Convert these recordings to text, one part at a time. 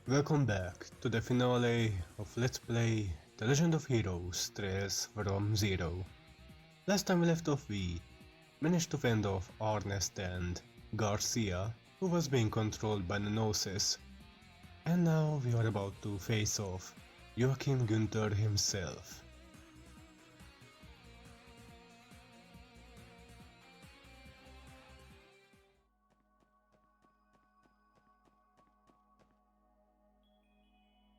Welcome back to the finale of Let's Play The Legend of Heroes Trails from Zero. Last time we left off we managed to fend off Arnest and Garcia, who was being controlled by the Gnosis, and now we are about to face off Joachim Günther himself.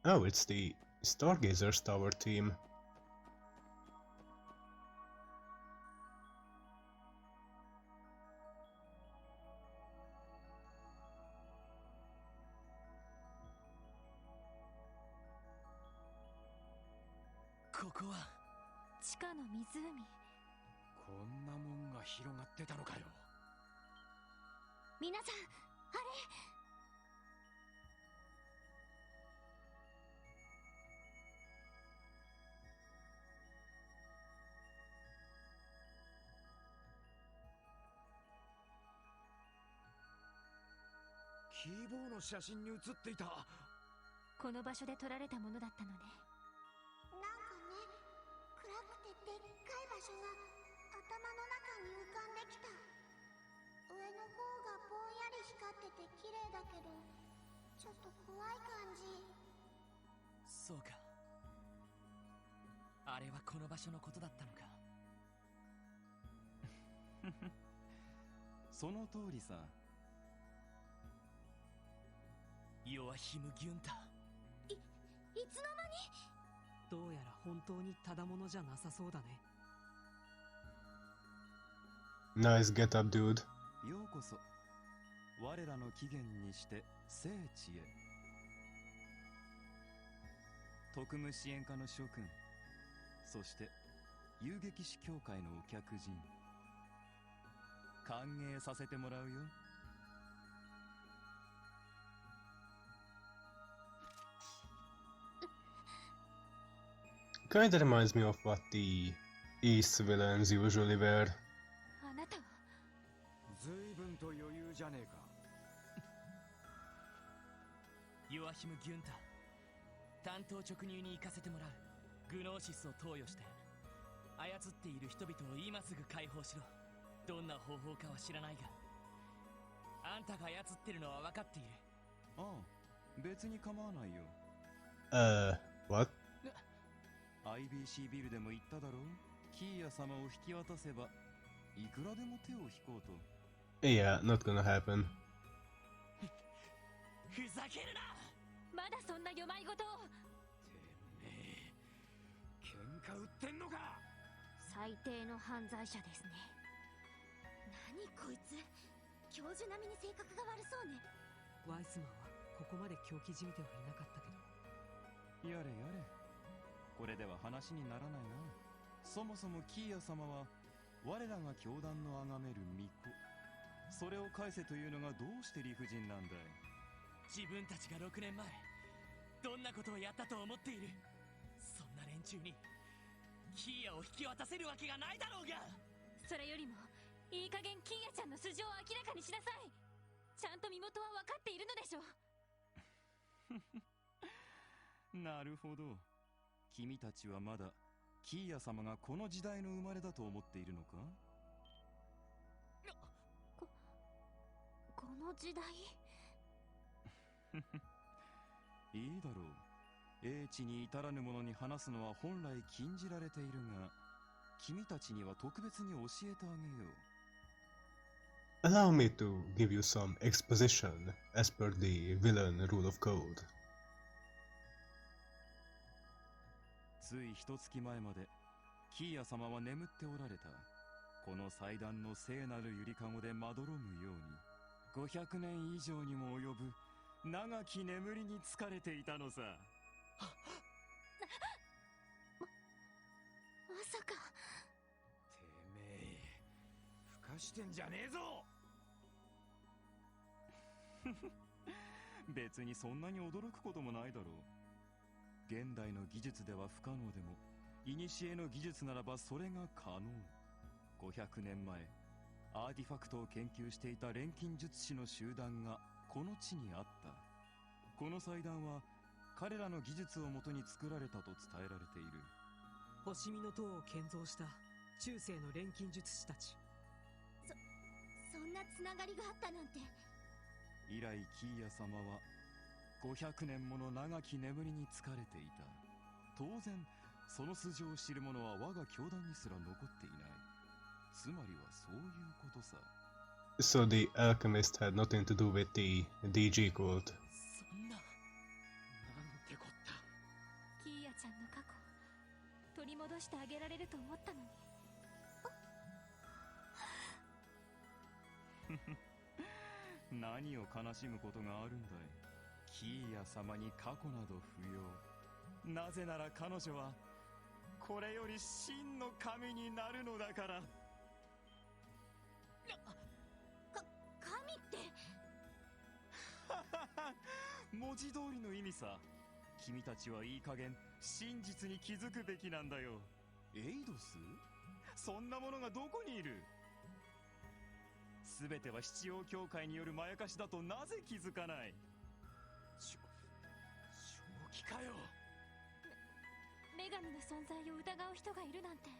Oh, it's the Stargazer's Tower team. This 地下の湖。こんなもんが広がってたのかよ。皆さん、あれ。キーボーの写真に写っていた。この場所で撮られたものだったのね。なんかね、暗くてでっかい場所が頭の中に浮かんできた。上の方がぼんやり光ってて綺麗だけど、ちょっと怖い感じ。そうか。あれはこの場所のことだったのか。その通りさ。ヨアヒム・ギュンタ。いつの間に。どうやら本当にただものじゃなさそうだね。Nice get up, dude. ようこそ我らの起源にして聖地へ。特務支援課の諸君、そして遊撃士協会のお客人、歓迎させてもらうよ。Kinda reminds me of what the East villains usually wear. あなたは。随分と余裕じゃねえか。ヨアヒム・ギュンタ、担当直入に行かせてもらう。グノーシスを投与して操っている人々を今すぐ解放しろ。どんな方法かは知らないが、あんたが操ってるのは分かっている。ああ、別に構わないよ。What? IBC ビルでも言っただろう。キーヤ様を引き渡せばいくらでも手を引こうと。Yeah, not gonna happen. ふざけるな。まだそんな弱い事を。てめえ、喧嘩売ってんのか。最低の犯罪者ですね。何こいつ、教授並みに性格が悪そうね。ワイスマンはここまで狂気じみてはいなかったけど。やれやれ、これでは話にならないな。そもそもキーヤ様は我らが教団の崇める巫女、それを返せというのがどうして理不尽なんだい。自分たちが6年前どんなことをやったと思っている。そんな連中にキーヤを引き渡せるわけがないだろうが。それよりもいい加減キーヤちゃんの素性を明らかにしなさい。ちゃんと身元は分かっているのでしょう。なるほど。君たちはまだキーヤ様がこの時代の生まれだと思っているのか。この時代。いいだろう。英知に至らぬ者に話すのは本来禁じられているが、君たちには特別に教えてあげよう。Allow me to give you some exposition as per the villain rule of code. つい一月前までキーヤ様は眠っておられた。この祭壇の聖なるゆりかごでまどろむように500年以上にも及ぶ長き眠りに疲れていたのさ。まさか。てめえ、ふかしてんじゃねえぞ。別にそんなに驚くこともないだろう。現代の技術では不可能でも古の技術ならばそれが可能。500年前アーティファクトを研究していた錬金術師の集団がこの地にあった。この祭壇は彼らの技術をもとに作られたと伝えられている。星見の塔を建造した中世の錬金術師たち。そんなつながりがあったなんて。以来キーヤ様は500年もの長き眠りに疲れていた。当然その素性を知る者は我が教団にすら残っていない。つまりはそういうことさ。 So the alchemist had nothing to do with the DG cult. そんな、なんてこった。キーヤちゃんの過去取り戻してあげられると思ったのに。何を悲しむことがあるんだい。キーヤ様に過去など不要。なぜなら彼女はこれより真の神になるのだから。神って。文字通りの意味さ。君たちはいい加減真実に気づくべきなんだよ。エイドス？そんなものがどこにいる？全ては七王教会によるまやかしだとなぜ気づかない？正気かよ。女神の存在を疑う人がいるなんて。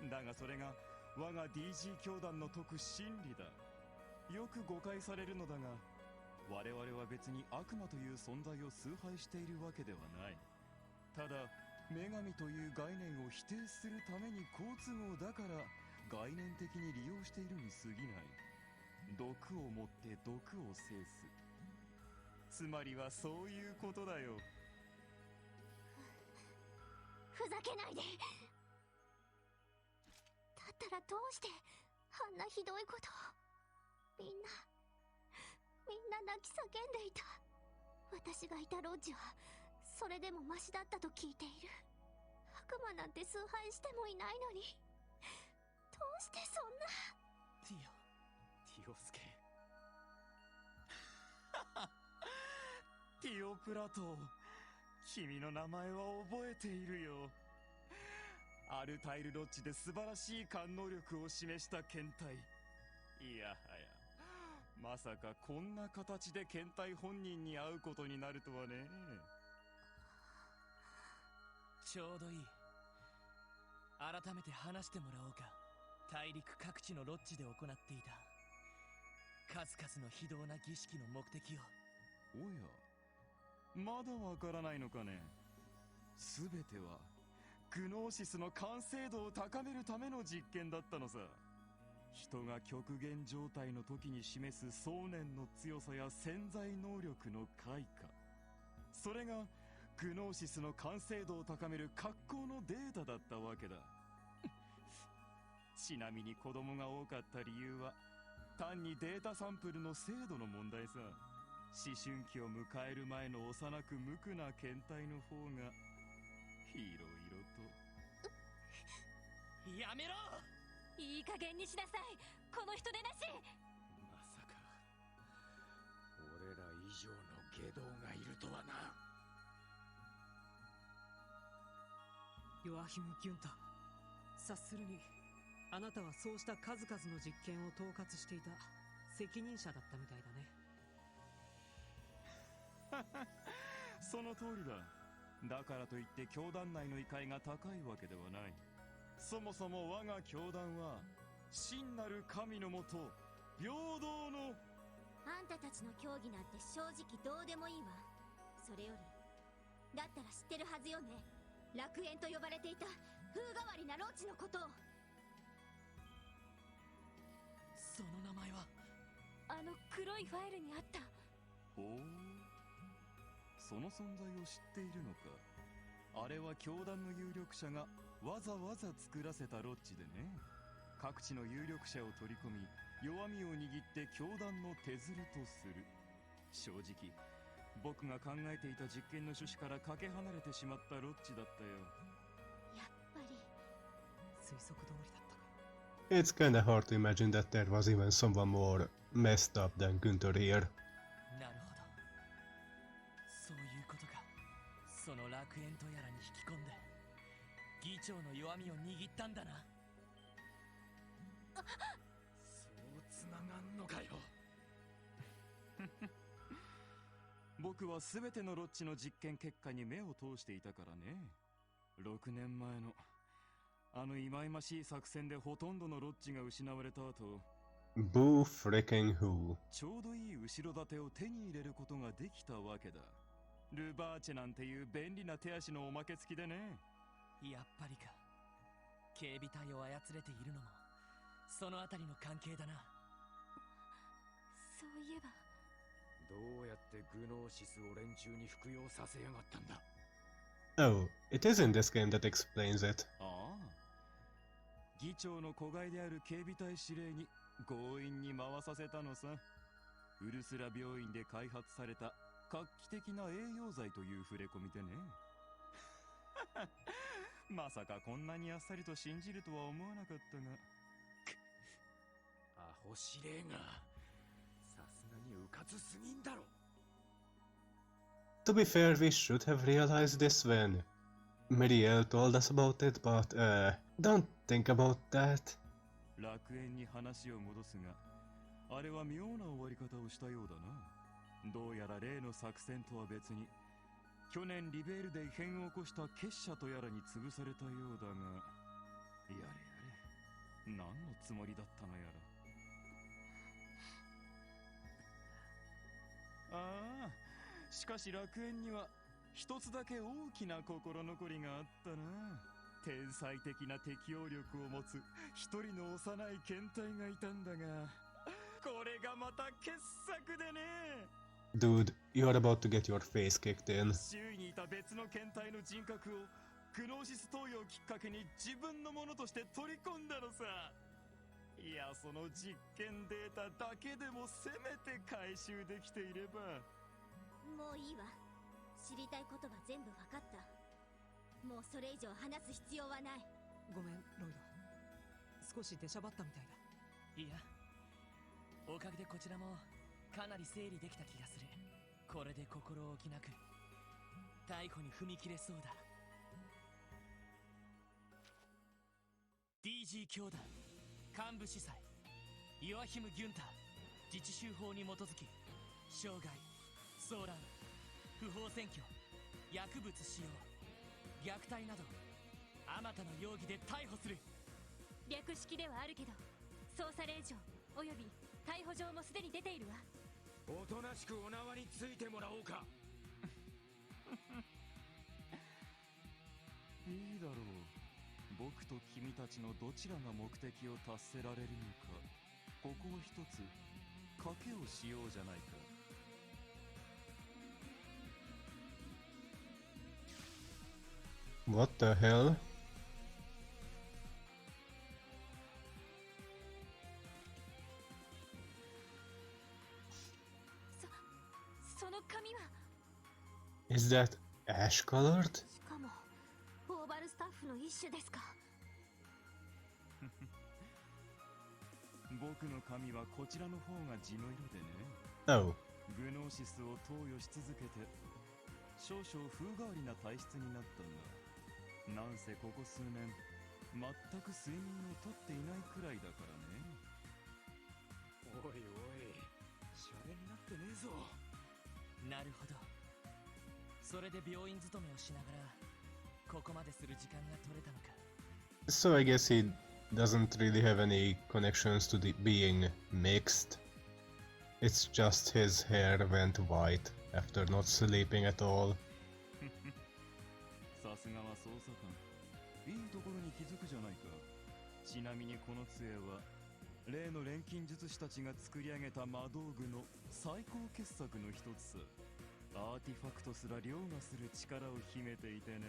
だがそれが我が DG 教団の説く真理だ。よく誤解されるのだが、我々は別に悪魔という存在を崇拝しているわけではない。ただ女神という概念を否定するために好都合だから概念的に利用しているに過ぎない。毒をもって毒を制す。つまりはそういうことだよ。ふざけないで。だったらどうしてあんなひどいことを。みんな泣き叫んでいた。私がいたロッジはそれでもマシだったと聞いている。悪魔なんて崇拝してもいないのに、どうしてそんな。ティオスケ。ティオプラトー、君の名前は覚えているよ。アルタイルロッジで素晴らしい感能力を示した検体。いやはや、まさかこんな形で検体本人に会うことになるとはね。ちょうどいい。改めて話してもらおうか。大陸各地のロッジで行っていた数々の非道な儀式の目的を。おや、まだわからないのかね。すべてはグノーシスの完成度を高めるための実験だったのさ。人が極限状態の時に示す想念の強さや潜在能力の開花、それがグノーシスの完成度を高める格好のデータだったわけだ。ちなみに子供が多かった理由は単にデータサンプルの精度の問題さ。思春期を迎える前の幼く無垢な検体の方がいろいろと。やめろ。いい加減にしなさい、この人でなし。まさか俺ら以上の外道がいるとはな。ヨアヒム・ギュンタ、察するにあなたはそうした数々の実験を統括していた責任者だったみたいだね。その通りだ。だからといって教団内の位階が高いわけではない。そもそも我が教団は真なる神のもと平等の。あんたたちの競技なんて正直どうでもいいわ。それよりだったら知ってるはずよね、楽園と呼ばれていた風変わりなロッジのことを。その名前は。あの黒いファイルにあった。ほう、その存在を知っているのか。あれは教団の有力者がわざわざ作らせたロッジでね。各地の有力者を取り込み弱みを握って教団の手ずるとする。正直僕が考えていた実験の趣旨からかけ離れてしまったロッジだったよ。やっぱり推測通りだったか。It's kinda hard to imagine that there was even someone more messed up than Gunther here. なるほど、そういうことか。その楽園とやらに引き込んで議長の弱みを握ったんだな。そう繋がんのかよ。僕は全てのロッジの実験結果に目を通していたからね。6年前のあの忌々しい作戦でほとんどのロッジが失われた後、Boo freaking who? ちょうどいい後ろ盾を手に入れることができたわけだ。ルバーチェなんていう便利な手足のおまけ付きでね。やっぱりか。警備隊を操れているのもそのあたりの関係だな。そういえばどうやってグノーシスを連中に服用させやがったんだ。 Oh, it is in this game that explains it. ああ、議長の子飼いである警備隊司令に強引に回させたのさ。ウルスラ病院で開発された画期的な栄養剤という触れ込みでね。まさかこんなにあっさりと信じるとは思わなかったが。アホ司令がさすがにうかつすぎんだろ。 To be fair, we should have realized this when Miriel told us about it, but don't think about that. 楽園に話を戻すが、あれは妙な終わり方をしたようだな。どうやら例の作戦とは別に、去年リベールで異変を起こした結社とやらに潰されたようだが、やれやれ、何のつもりだったのやら。ああ、しかし楽園には一つだけ大きな心残りがあったな。天才的な適応力を持つ一人の幼い検体がいたんだが、これがまた傑作でね。Dude, you're about to get your face kicked in. 周囲にいた別の検体の人格をグノーシス投与をきっかけに自分のものとして取り込んだのさ。いや、その実験データだけでもせめて回収できていれば。もういいわ。知りたいことは全部わかった。もうそれ以上話す必要はない。ごめんロイド、少し出しゃばったみたいだ。いや、おかげでこちらもかなり整理できた気がする。これで心置きなく逮捕に踏み切れそうだ。 DG 教団幹部司祭ヨアヒム・ギュンター、自治州法に基づき傷害、騒乱、不法占拠、薬物使用、虐待などあまたの容疑で逮捕する。略式ではあるけど捜査令状および逮捕状もすでに出ているわ。おとなしくお縄についてもらおうか。いいだろう。僕と君たちのどちらが目的を達せられるのか、ここを一つ賭けをしようじゃないか。What the hell? その髪は Is that ash colored? しかもオーバルスタッフの一種ですか。僕の髪はこちらの方が地の色でね。 Oh, グノーシスを投与し続けて少々風変わりな体質になったんだ。なんせここ数年全く睡眠をとっていないくらいだからね。おいおい、シャレになってねえぞ。なるほど。それで病院勤めをしながらここまでする時間が取れたのか。 so I guess he doesn't really have any connections to being mixed. It's just his hair went white after not sleeping at all. さすがは捜査官、いいところに気づくじゃないか。ちなみにこの杖は例の錬金術師たちが作り上げた魔道具の最高傑作の一つさ。アーティファクトすら凌駕する力を秘めていてね。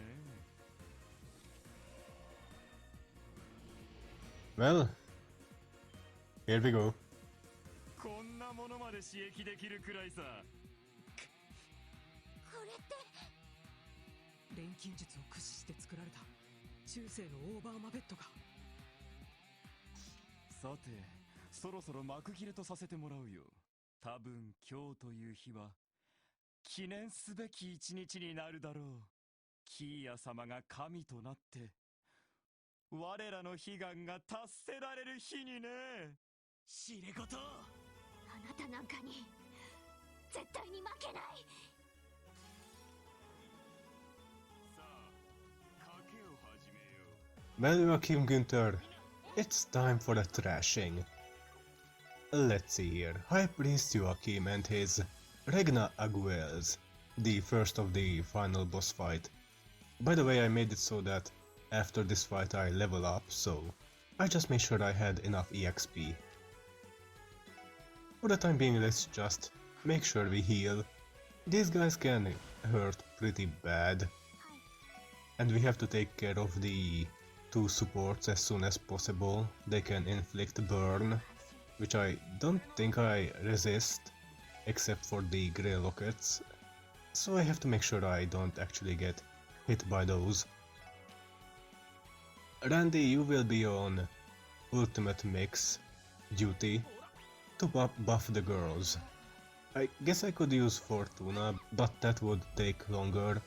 Well, here we go. こんなものまで刺激できるくらいさ。これって錬金術を駆使して作られた中世のオーバーマベットか。さて、そろそろ幕切れとさせてもらうよ。多分今日という日は記念すべき一日になるだろう。キーヤ様が神となって我らの悲願が達せられる日にね。知れ事。あなたなんかに絶対に負けない。Well, Joachim Günther, it's time for a thrashing. Let's see here. High Priest Joachim and his Regna Aguels, the first of the final boss fight. By the way, I made it so that after this fight I level up, so I just made sure I had enough EXP. For the time being, let's just make sure we heal. These guys can hurt pretty bad, and we have to take care of the two supports as soon as possible. They can inflict burn, which I don't think I resist, except for the grey lockets, so I have to make sure I don't actually get hit by those. Randy, you will be on ultimate mix duty to buff the girls. I guess I could use Fortuna, but that would take longer.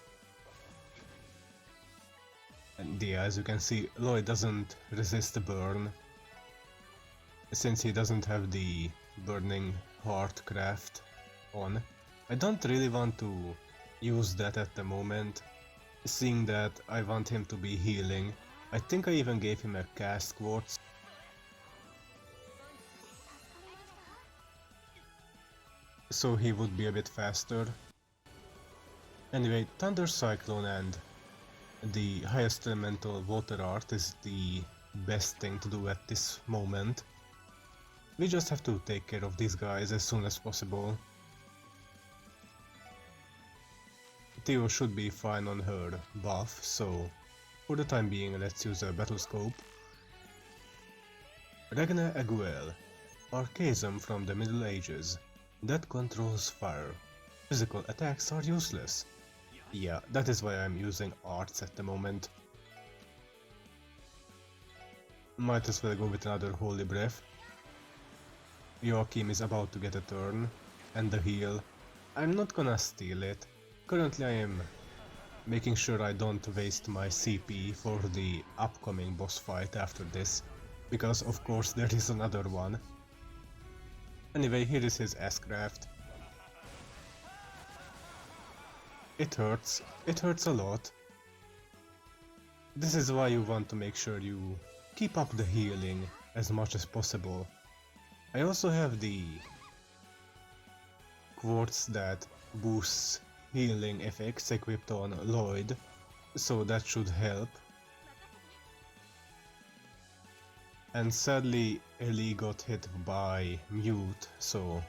And yeah, as you can see, Lloyd doesn't resist the burn, since he doesn't have the Burning Heart craft on. I don't really want to use that at the moment, seeing that I want him to be healing. I think I even gave him a cast quartz. So he would be a bit faster. Anyway, Thunder Cyclone and the highest elemental water art is the best thing to do at this moment. We just have to take care of these guys as soon as possible. Theo should be fine on her buff, so for the time being let's use a battle scope. Regna Aguel, Archaism from the Middle Ages, that controls fire. Physical attacks are useless. Yeah, that is why I'm using arts at the moment. Might as well go with another Holy Breath. Joachim is about to get a turn, and the heal. I'm not gonna steal it. Currently I am making sure I don't waste my CP for the upcoming boss fight after this, because of course there is another one. Anyway, here is his S-Craft. It hurts a lot. This is why you want to make sure you keep up the healing as much as possible. I also have the quartz that boosts healing effects equipped on Lloyd, so that should help. And sadly Ellie got hit by Mute, so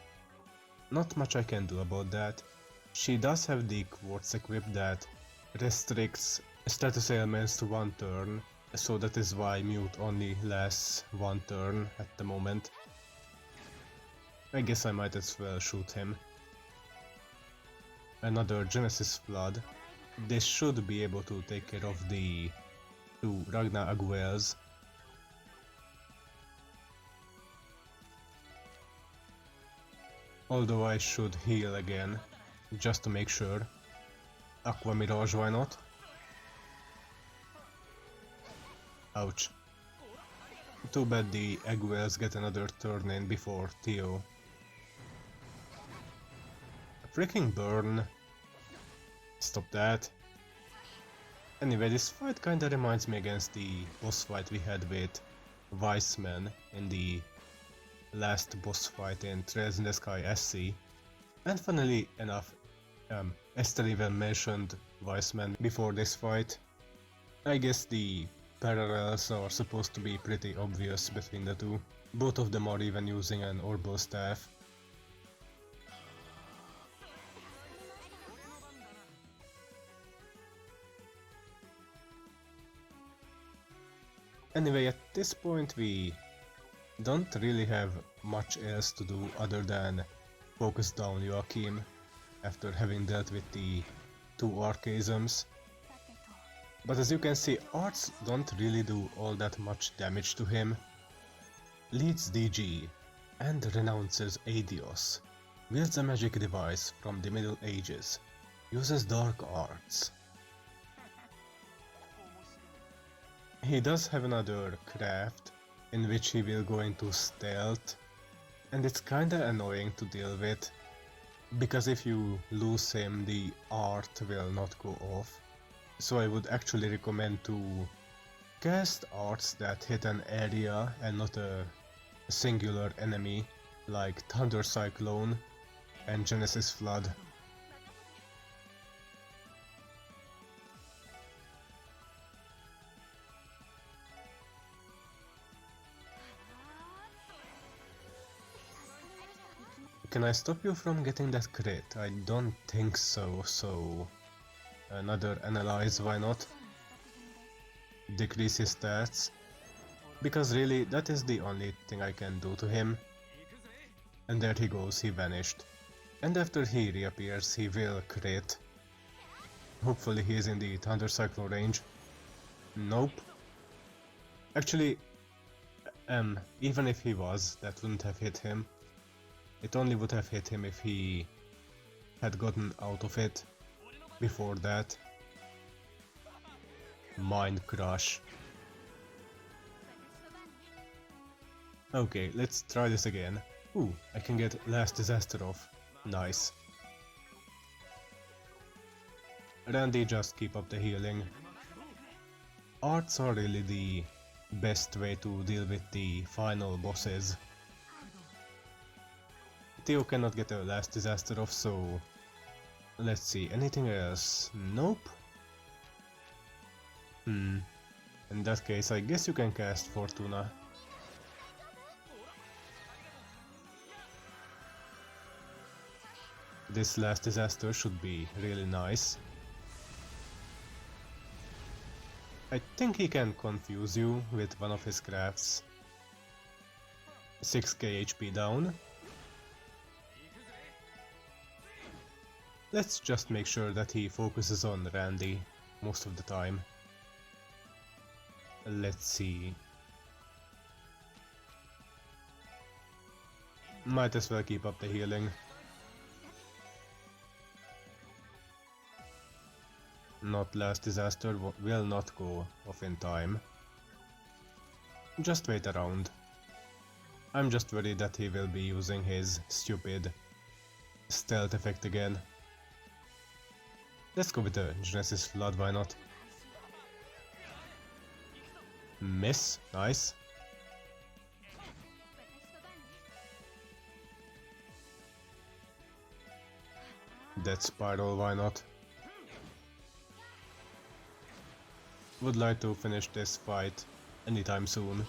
not much I can do about that. She does have the quartz equipped that restricts status ailments to 1 turn, so that is why Mute only lasts 1 turn at the moment. I guess I might as well shoot him. Another Genesis Flood. This should be able to take care of the 2 Ragnar Aguels. Although I should heal again, just to make sure. Aqua Mirage, why not? Ouch. Too bad the Aguels get another turn in before Theo. Freaking burn. Stop that. Anyway, this fight kinda reminds me against the boss fight we had with Weissman in the last boss fight in Trails in the Sky SC. And funnily enough, Esther even mentioned Weissman before this fight. I guess the parallels are supposed to be pretty obvious between the two. Both of them are even using an Orbal Staff. Anyway, at this point we don't really have much else to do other than focus down Joachim after having dealt with the 2 Archaisms. But as you can see, arts don't really do all that much damage to him. Leads DG and renounces Adios. Wields a magic device from the Middle Ages. Uses dark arts. He does have another craft in which he will go into stealth, and it's kinda annoying to deal with, because if you lose him the art will not go off. So I would actually recommend to Cast arts that hit an area and not a singular enemy, like Thunder Cyclone and Genesis Flood. Can I stop you from getting that crit? I don't think so, so... Another analyze, why not? Decrease his stats. Because really, that is the only thing I can do to him. And there he goes, he vanished. And after he reappears, he will crit. Hopefully he is in the Thunder Cyclone range. Nope. Actually, even if he was, that wouldn't have hit him. It only would have hit him if he had gotten out of it before that. Mind Crush. Okay, let's try this again. Ooh, I can get Last Disaster off. Nice. Randy, just keep up the healing. Arts are really the best way to deal with the final bosses. Theo cannot get a Last Disaster off, so... Let's see, anything else? Nope. In that case, I guess you can cast Fortuna. This Last Disaster should be really nice. I think he can confuse you with one of his crafts. 6k HP down. Let's just make sure that he focuses on Randy most of the time. Let's see. Might as well keep up the healing. Not Last Disaster will not go off in time. Just wait around. I'm just worried that he will be using his stupid stealth effect again. Let's go with the Genesis Flood, why not? Miss, nice. Death Spiral, why not? Would like to finish this fight anytime soon.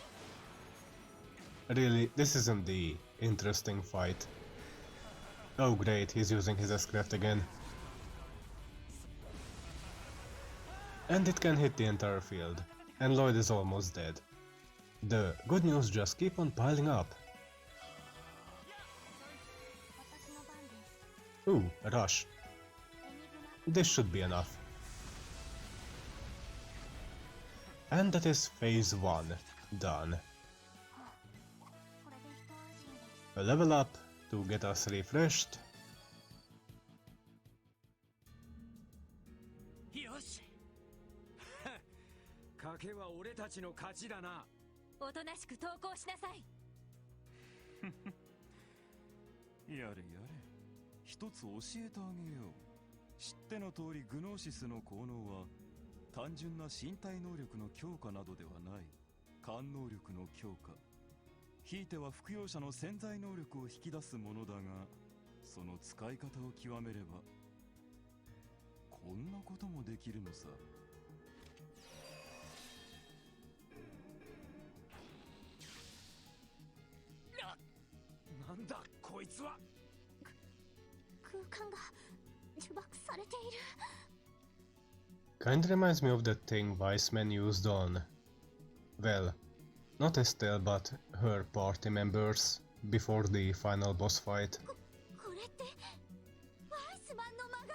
Really, this isn't the interesting fight. Oh great, he's using his S-Craft again. And it can hit the entire field, and Lloyd is almost dead. The good news just keep on piling up. Ooh, a rush. This should be enough. And that is phase 1 done. A level up to get us refreshed. よし賭けは俺たちの勝ちだな。おとなしく投降しなさい。やれやれ、一つ教えてあげよう。知っての通りグノーシスの効能は単純な身体能力の強化などではない。感能力の強化。ひいては服用者の潜在能力を引き出すものだが、その使い方を極めればこんなこともできるのさ。なんだこいつは。空間が呪縛されている。Kinda reminds me of that thing Weissman used on, well, not Estelle but her party members before the final boss fight. これってワイスマンの魔眼。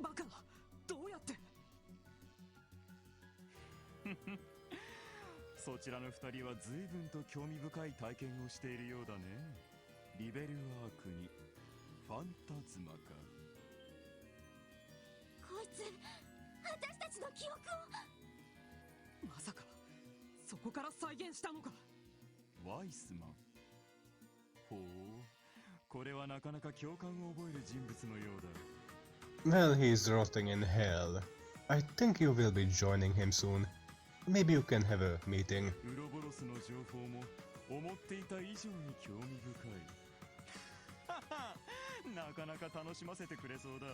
バカな、どうやって。そちらの二人は随分と興味深い体験をしているようだね。リベルアークにファンタズマか。こいつ私たちの記憶を。まさかそこから再現したのか。ワイスマン。ほう、これはなかなか共感を覚える人物のようだ。Well, he's rotting in hell. I think you will be joining him soon. Maybe you can have a meeting. ウロボロスの情報も思っていた以上に興味深い。なかなか楽しませてくれそうだ。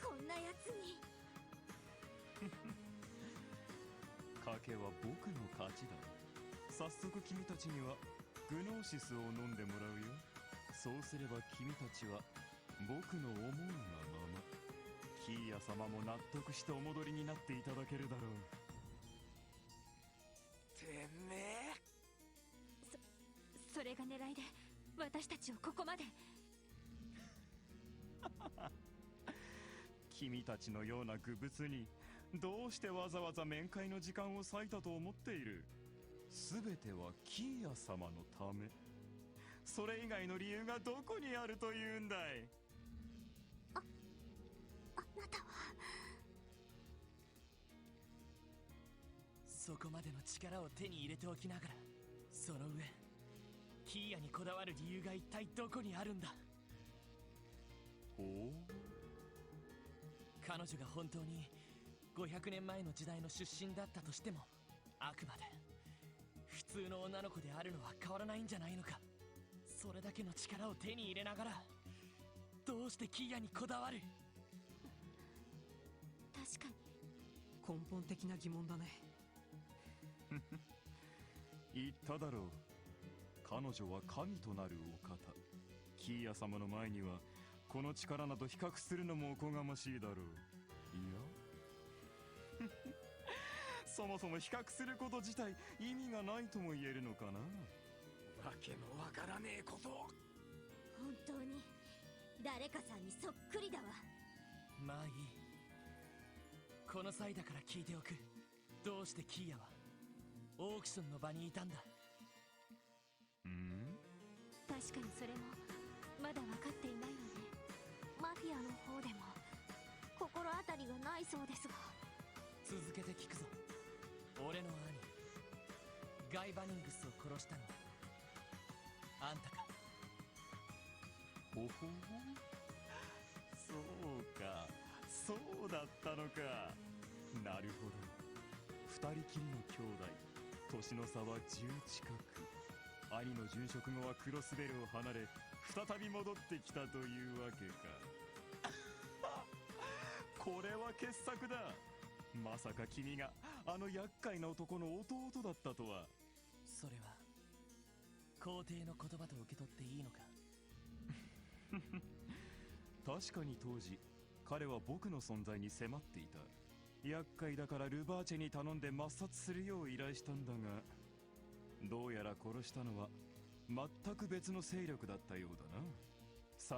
こんなやつに。賭けは僕の勝ちだ。早速君たちにはグノーシスを飲んでもらうよ。そうすれば君たちは僕の思うがまま、キーヤ様も納得してお戻りになっていただけるだろう。てめえ。それが狙いで私たちをここまで。君たちのような愚物にどうしてわざわざ面会の時間を割いたと思っている。すべてはキーヤ様のため。それ以外の理由がどこにあるというんだい。あなたは。そこまでの力を手に入れておきながら、その上キーヤにこだわる理由が一体どこにあるんだ。ほう。彼女が本当に500年前の時代の出身だったとしても、あくまで普通の女の子であるのは変わらないんじゃないのか。それだけの力を手に入れながら、どうしてキーヤにこだわる。確かに根本的な疑問だね。言っただろう。彼女は神となるお方。キーヤ様の前にはこの力など比較するのもおこがましいだろう。いやそもそも比較すること自体意味がないとも言えるのかな。わけのわからねえことを。本当に誰かさんにそっくりだわ。まあいい。この際だから聞いておく。どうしてキーヤはオークションの場にいたんだ。確かにそれもまだ分かっていないので、マフィアの方でも心当たりがないそうですが。続けて聞くぞ。俺の兄ガイ・バニングスを殺したのはあんたか。ほほう。そうか、そうだったのか。なるほど。二人きりの兄弟、年の差は10近く。兄の殉職後はクロスベルを離れ、再び戻ってきたというわけか。これは傑作だ。まさか君があの厄介な男の弟だったとは。それは皇帝の言葉と受け取っていいのか。確かに当時彼は僕の存在に迫っていた。厄介だからルバーチェに頼んで抹殺するよう依頼したんだが、どうやら殺したのは全く別の勢力だったようだな。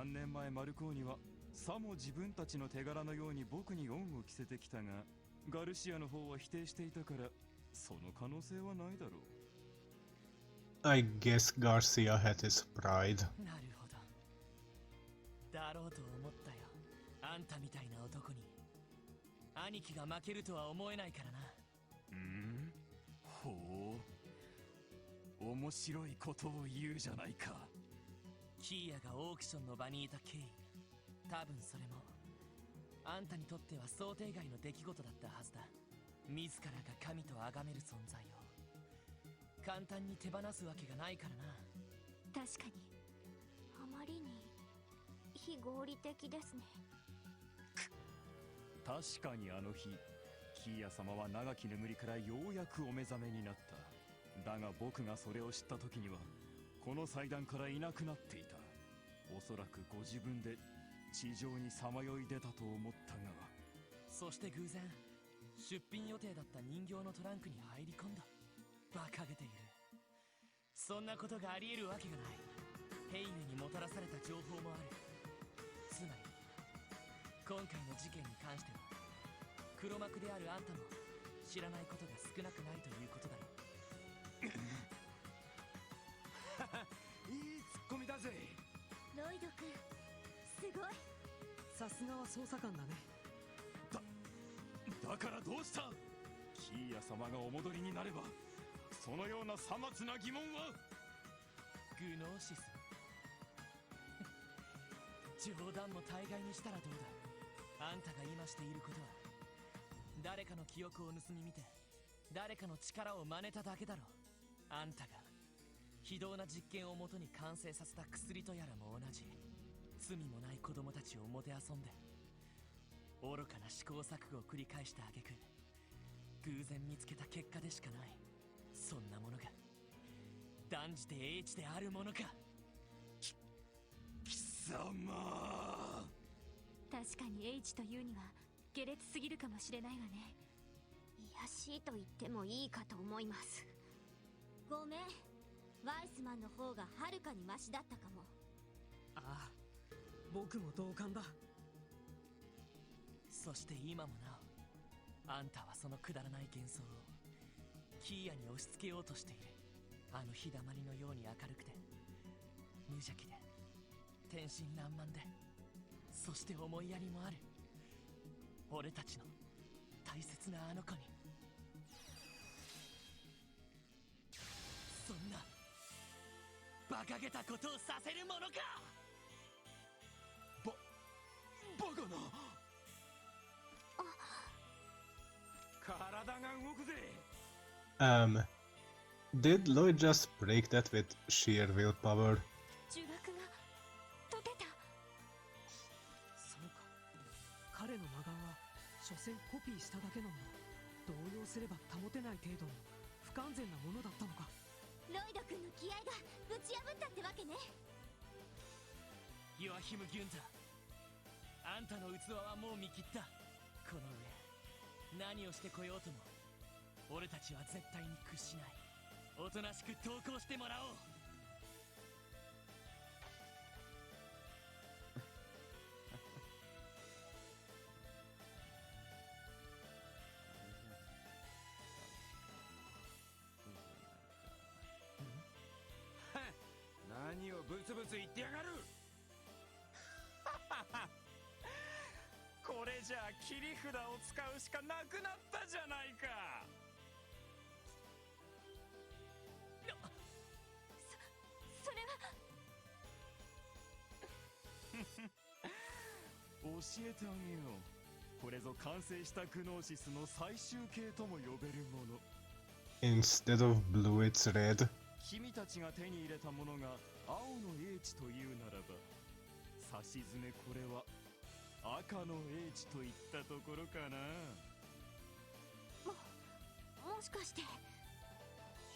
3年前マルコーニはさも自分たちの手柄のように僕に恩を着せてきたが、ガルシアの方は否定していたから、その可能性はないだろう。I guess Garcia had his pride. なるほど。だろうと思ったよ。あんたみたいな男に兄貴が負けるとは思えないからな。ほう、面白いことを言うじゃないか。キーヤがオークションの場にいた経緯、多分それもあんたにとっては想定外の出来事だったはずだ。自らが神と崇める存在を簡単に手放すわけがないからな。確かにあまりに非合理的ですね。確かにあの日、キーヤ様は長き眠りからようやくお目覚めになった。だが僕がそれを知った時にはこの祭壇からいなくなっていた。おそらくご自分で地上にさまよい出たと思ったが。そして偶然出品予定だった人形のトランクに入り込んだ。馬鹿げている。そんなことがあり得るわけがない。ヘイメにもたらされた情報もある。つまり今回の事件に関しては黒幕であるあんたも知らないことが少なくないということだろう。いいツッコミだぜ。ロイド君すごい。さすがは捜査官だね。だからどうした。キーヤ様がお戻りになればそのようなさまつな疑問は。グノーシス冗談も大概にしたらどうだ。あんたが今していることは誰かの記憶を盗み見て誰かの力を真似ただけだろ。あんたが非道な実験をもとに完成させた薬とやらも同じ。罪もない子供たちをもてあそんで愚かな試行錯誤を繰り返した挙句偶然見つけた結果でしかない。そんなものが断じて英知であるものか。貴様。確かに H というには下劣すぎるかもしれないわね。卑しいと言ってもいいかと思います。ごめん、ワイスマンの方がはるかにマシだったかも。ああ、僕も同感だ。そして今もなおあんたはそのくだらない幻想をキーヤに押し付けようとしている。あの日だまりのように明るくて無邪気で天真爛漫で、そして思いやりもある俺たちの大切なあの子に。そんな馬鹿げたことをさせるものか。バカな。体が動くぜ。Did Lloyd just break that with sheer willpower? 呪縛が解けた。そうか、彼の魔眼は所詮コピーしただけのもの。動揺すれば保てない程度の不完全なものだったのか。ロイド君の気合がぶち破ったってわけね。ヨアヒム・ギュンター、あんたの器はもう見切った。この上何をしてこようとも俺たちは絶対に屈しない。おとなしく投降してもらおう。何をブツブツ言ってやがる。これじゃあ切り札を使うしかなくなったじゃないか。それは教えてあげよう。これぞ完成したグノーシスの最終形とも呼べるもの。 Instead of blue, it's red. 君たちが手に入れたものが青の英知というならば、さしずめこれは赤の英知といったところかな。もしかして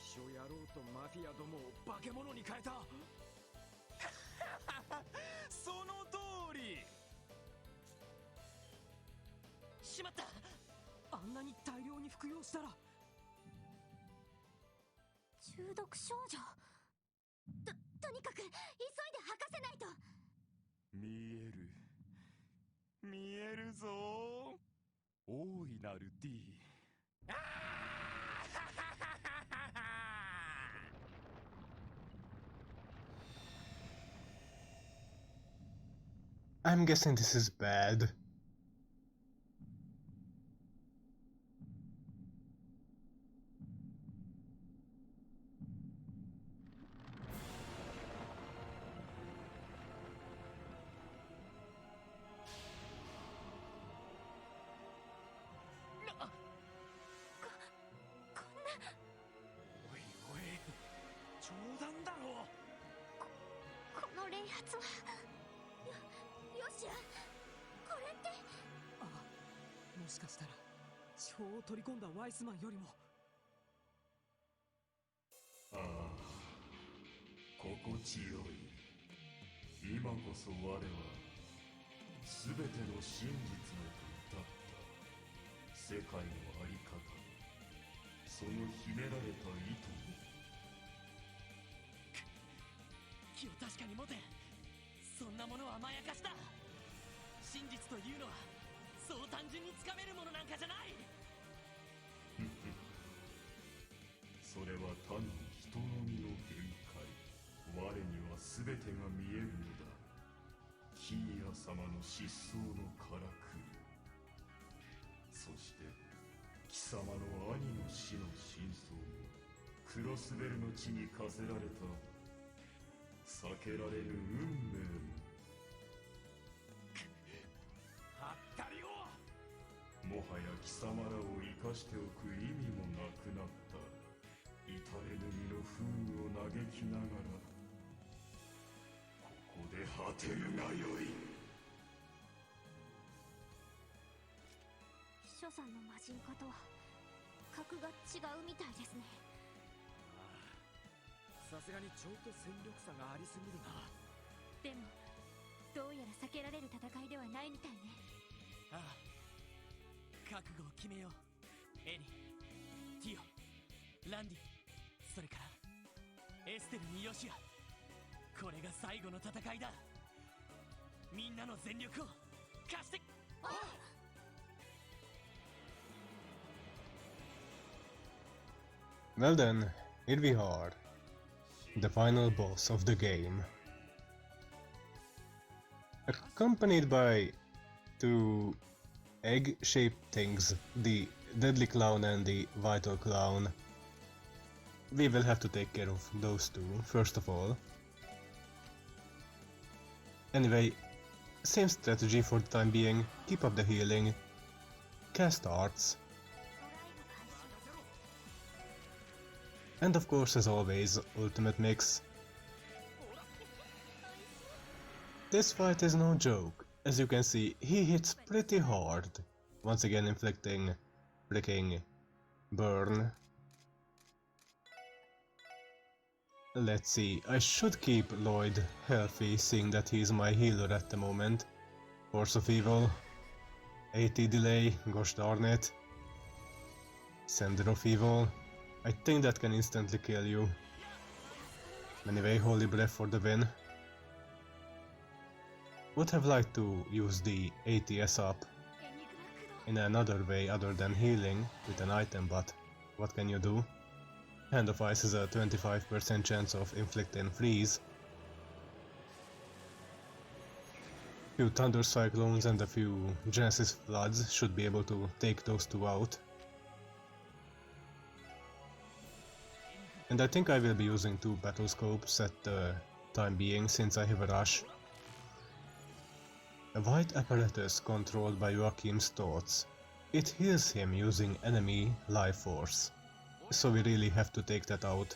秘書野郎とマフィアどもを化け物に変えた。その通り。しまった。あんなに大量に服用したら。中毒少女。とにかく急いで吐かせないと。見えるぞ大いなる D。 I'm guessing this is bad.おいおい、冗談だろ。この冷圧はよしや、これって。ああ、もしかしたら地方を取り込んだワイスマンよりも。ああ、心地よい。今こそ我は全ての真実へと至った世界の在り方、その秘められた意図を。気を確かに持て。そんなものはまやかしだ。真実というのはそう単純につかめるものなんかじゃない。それは単に人の身の限界。我には全てが見えるのだ。キーヤ様の失踪のからくり、そして貴様の兄の死の真相も、クロスベルの地に課せられた避けられぬ運命も。はったりを。もはや貴貴様らを生かしておく意味もなくなった。至れぬ身の不運を嘆きながらここで果てるがよい。秘書さんの魔人化とは格が違うみたいですね。さすがにちょっと戦力差がありすぎるな。でもどうやら避けられる戦いではないみたいね。ああ、覚悟を決めよう。エリ、ティオ、ランディ、それからエステルにヨシア。これが最後の戦いだ。みんなの全力を貸して。Well then, here we are, the final boss of the game. Accompanied by two egg-shaped things, the Deadly Clown and the Vital Clown. We will have to take care of those two, first of all. Anyway, same strategy for the time being, keep up the healing, cast arts, and of course, as always, ultimate mix. This fight is no joke. As you can see, he hits pretty hard, once again inflicting freaking burn. Let's see, I should keep Lloyd healthy, seeing that he's my healer at the moment. Force of Evil, 80 delay, gosh darn it. Sender of Evil, I think that can instantly kill you. Anyway, Holy Breath for the win. Would have liked to use the ATS up in another way other than healing with an item, but what can you do? Hand of Ice has a 25% chance of inflicting freeze. Few Thunder Cyclones and a few Genesis Floods should be able to take those two out. And I think I will be using two Battle Scopes at the time being, since I have a rush. A white apparatus controlled by Joachim's thoughts. It heals him using enemy life force. So we really have to take that out.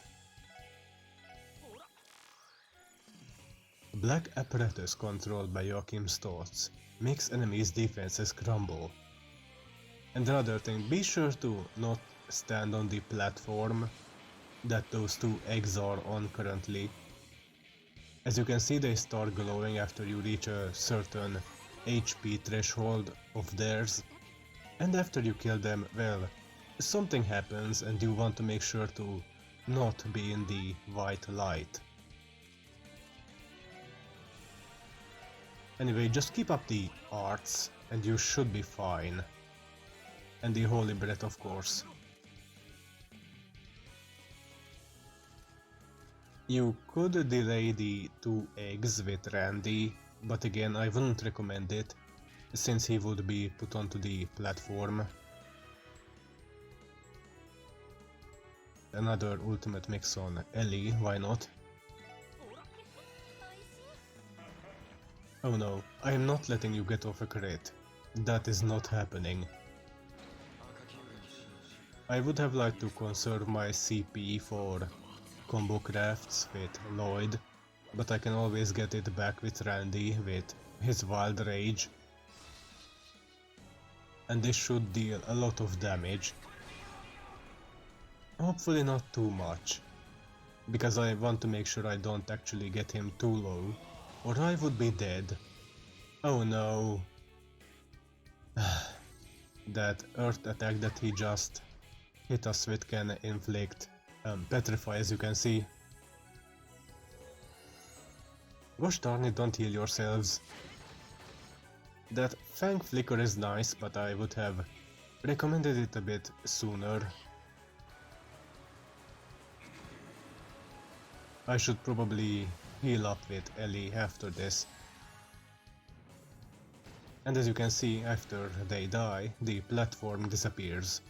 Black apparatus controlled by Joachim's thoughts makes enemies' defenses crumble. And another thing, be sure to not stand on the platform that those two eggs are on currently. As you can see, they start glowing after you reach a certain HP threshold of theirs, and after you kill them, well, something happens and you want to make sure to not be in the white light. Anyway, just keep up the arts and you should be fine. And the Holy Breath, of course. You could delay the two eggs with Randy, but again I wouldn't recommend it, since he would be put onto the platform. Another ultimate mix on Ellie, why not? Oh no, I am not letting you get off a crit. That is not happening. I would have liked to conserve my CP for combo crafts with Lloyd, but I can always get it back with Randy with his Wild Rage. And this should deal a lot of damage. Hopefully not too much, because I want to make sure I don't actually get him too low, or I would be dead. Oh no. That earth attack that he just hit us with can inflict petrify, as you can see. Gosh darn it, don't heal yourselves. That Fang Flicker is nice, but I would have recommended it a bit sooner. I should probably heal up with Ellie after this. And as you can see, after they die, the platform disappears,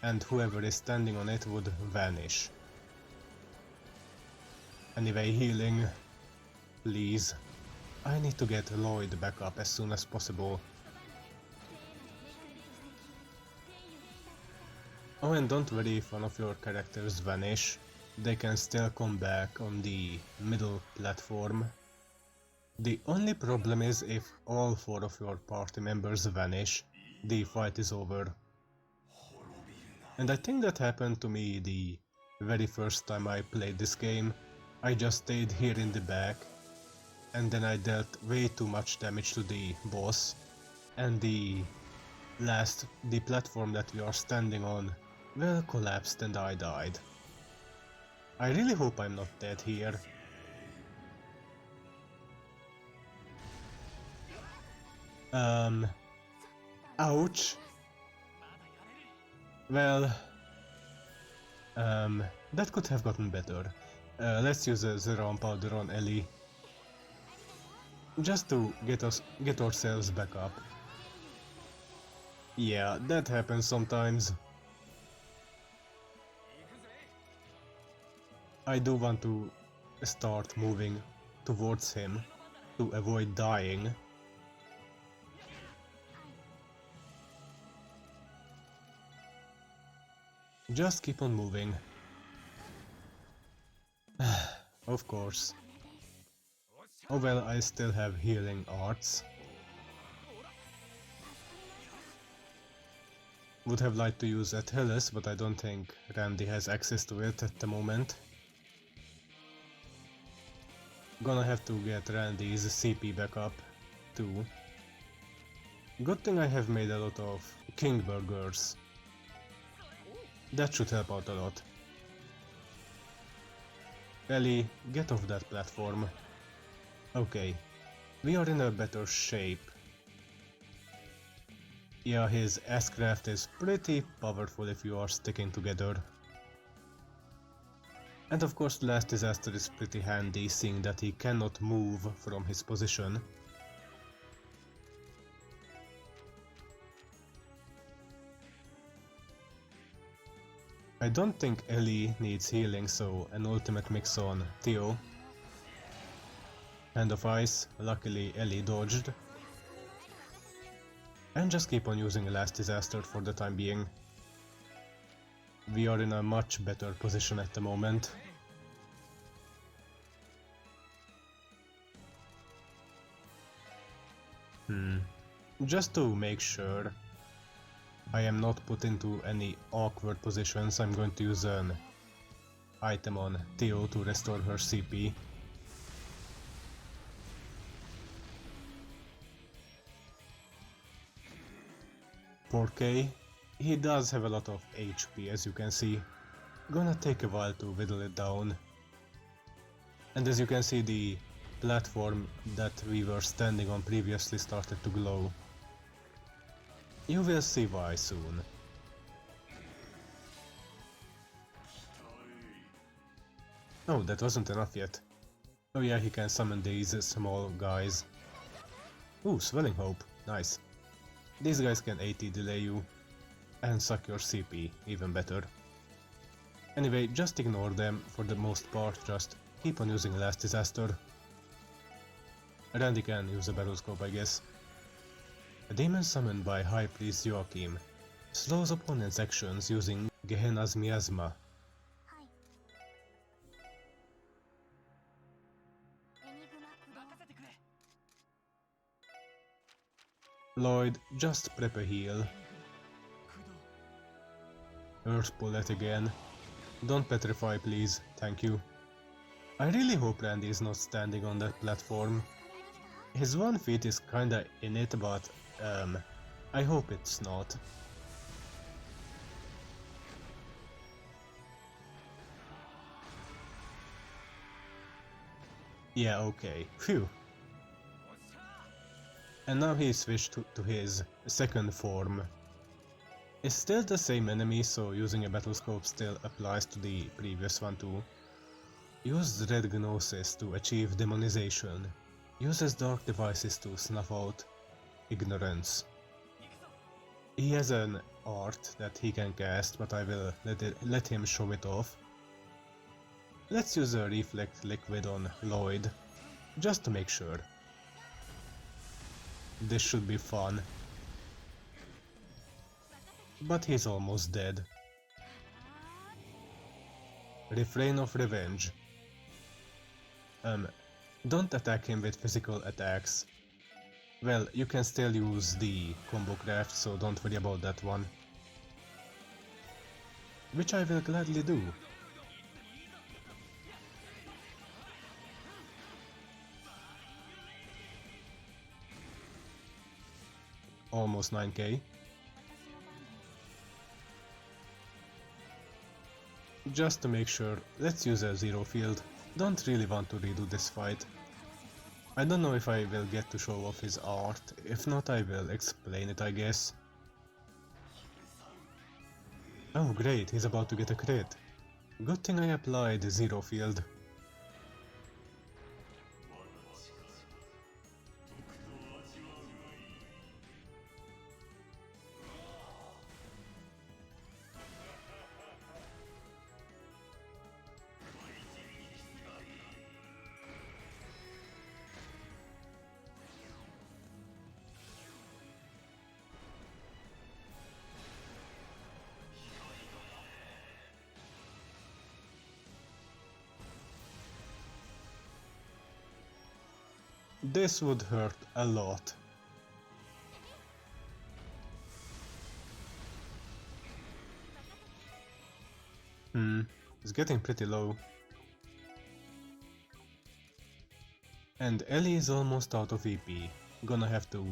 and whoever is standing on it would vanish. Anyway, healing, please. I need to get Lloyd back up as soon as possible. Oh, and don't worry if one of your characters vanish, they can still come back on the middle platform. The only problem is if all 4 of your party members vanish, the fight is over. And I think that happened to me the very first time I played this game. I just stayed here in the back, and then I dealt way too much damage to the boss, and the platform that we are standing on, well, collapsed and I died. I really hope I'm not dead here. Ouch. Well, that could have gotten better. Let's use a Zeron powder on Ellie. Just to get ourselves back up. Yeah, that happens sometimes. I do want to start moving towards him to avoid dying. Just keep on moving. Of course. Oh well, I still have healing arts. Would have liked to use Athelus, but I don't think Randy has access to it at the moment. Gonna have to get Randy's CP back up too. Good thing I have made a lot of king burgers. That should help out a lot. Ellie, get off that platform. Okay, we are in a better shape. Yeah, his S-craft is pretty powerful if you are sticking together. And of course the last disaster is pretty handy, seeing that he cannot move from his position. I don't think Ellie needs healing, so an ultimate mix on Theo. Hand of Ice, luckily Ellie dodged. And just keep on using Last Disaster for the time being. We are in a much better position at the moment. Just to make sure I am not put into any awkward positions, I'm going to use an item on Theo to restore her CP. Poor K. He does have a lot of HP, as you can see. Gonna take a while to whittle it down. And as you can see, the platform that we were standing on previously started to glow. You will see why soon. Oh, that wasn't enough yet. Oh yeah, he can summon these small guys. Ooh, Swelling Hope. Nice. These guys can AT delay you. And suck your CP, even better. Anyway, just ignore them for the most part, just keep on using Last Disaster. Randy can use a Battlescope, I guess. A demon summoned by High Priest Joachim slows opponents' actions using Gehenna's Miasma. Lloyd, just prep a heal. Earth Bullet again. Don't petrify, please, thank you. I really hope Randy is not standing on that platform. His one feet is kinda in it, but I hope it's not. Yeah, okay, phew. And now he switched to his second form. It's still the same enemy, so using a Battlescope still applies to the previous one too. Use Red Gnosis to achieve demonization. Uses Dark Devices to snuff out ignorance. He has an art that he can cast, but I will let him show it off. Let's use a Reflect Liquid on Lloyd, just to make sure. This should be fun. But he's almost dead. Refrain of Revenge. Don't attack him with physical attacks. Well, you can still use the combo craft, so don't worry about that one. Which I will gladly do. Almost 9k. Just to make sure, let's use a zero field. Don't really want to redo this fight. I don't know if I will get to show off his art. If not, I will explain it, I guess. Oh great, he's about to get a crit. Good thing I applied zero field. This would hurt a lot. It's getting pretty low. And Ellie is almost out of EP. Gonna have to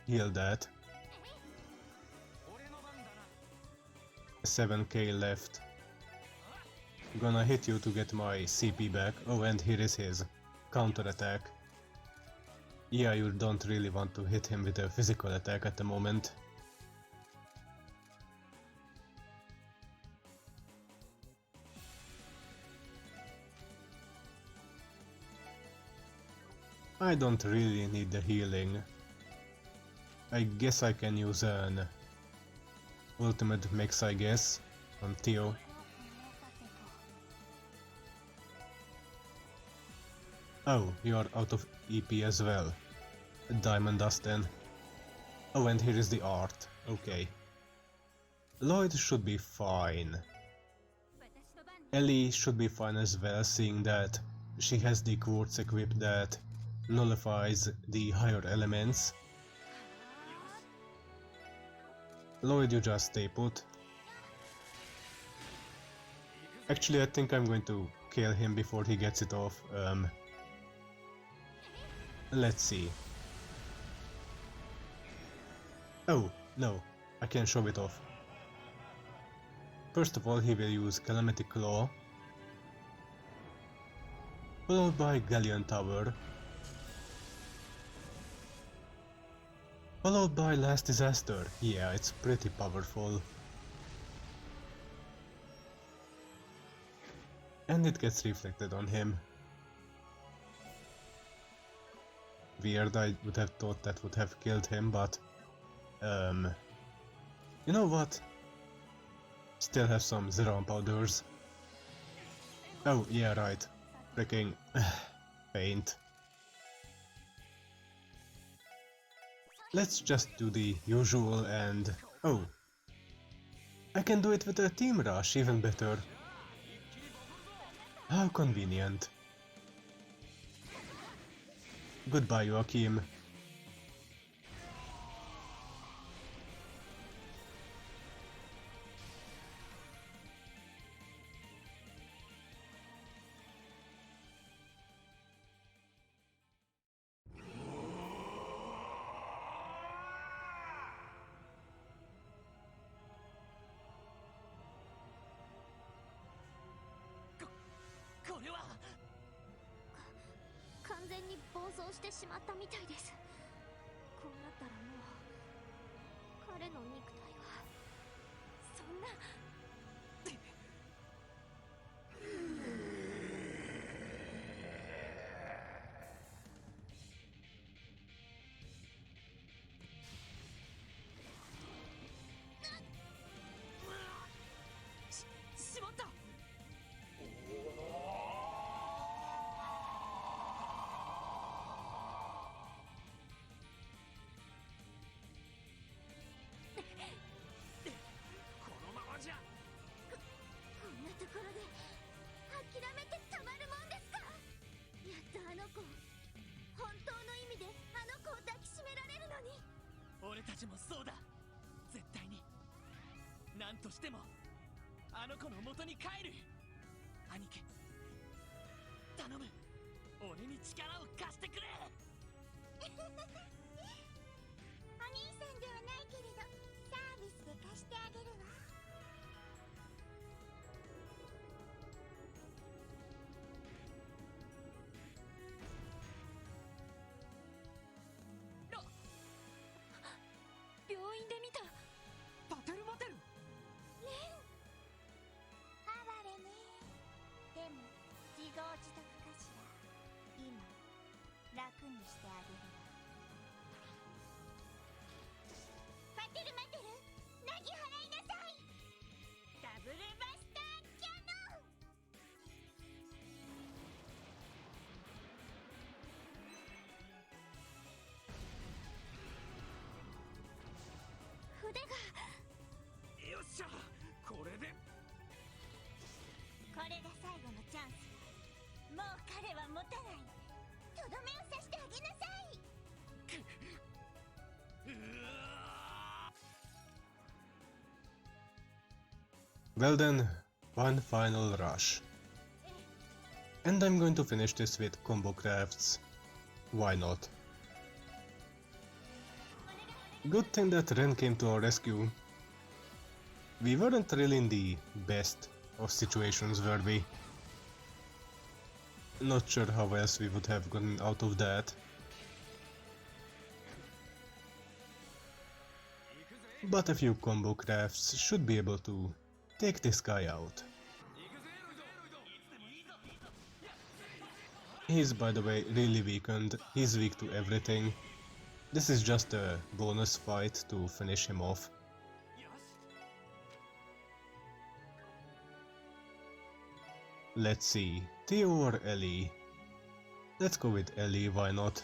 heal that. 7k left. Gonna hit you to get my CP back. Oh, and here is his counter-attack. Yeah, you don't really want to hit him with a physical attack at the moment. I don't really need the healing. I guess I can use an ultimate mix, I guess, on Theo. Oh, you are out of EP as well. Diamond Dust then. Oh, and here is the art. Okay. Lloyd should be fine. Ellie should be fine as well, seeing that she has the quartz equipped that nullifies the higher elements. Lloyd, you just stay put. Actually, I think I'm going to kill him before he gets it off. Let's see. Oh, no, I can show it off. First of all, he will use Calamity Claw, followed by Galleon Tower, followed by Last Disaster. Yeah, it's pretty powerful. And it gets reflected on him. Weird, I would have thought that would have killed him, but you know what? Still have some Zeron powders. Oh, yeah, right. Freaking paint. Let's just do the usual and... oh! I can do it with a team rush, even better. How convenient. Goodbye, Joachim.完全に暴走してしまったみたいです。こうなったらもう彼の肉体はそんな。しまった。このままじゃちもそうだ。絶対に何としてもあの子の元に帰る。兄貴頼む、俺に力を貸してくれ。お兄さんではないけれどサービスで貸してあげるわ。病院で見た。バテルマテル。レン、哀れね。でも自業自得かしら。今楽にしてあげるわ。バテルマテル、なぎ払いなさい。ダブルバスターキャノン。腕が。よっしゃ、これで。これが最後のチャンス。もう彼は持たない。とどめを刺してあげなさい。Well then, one final rush. And I'm going to finish this with combo crafts. Why not? Good thing that Ren came to our rescue. We weren't really in the best of situations, were we? Not sure how else we would have gotten out of that. But a few combo crafts should be able to take this guy out. He's, by the way, really weakened. He's weak to everything. This is just a bonus fight to finish him off. Let's see, Theo or Ellie? Let's go with Ellie, why not?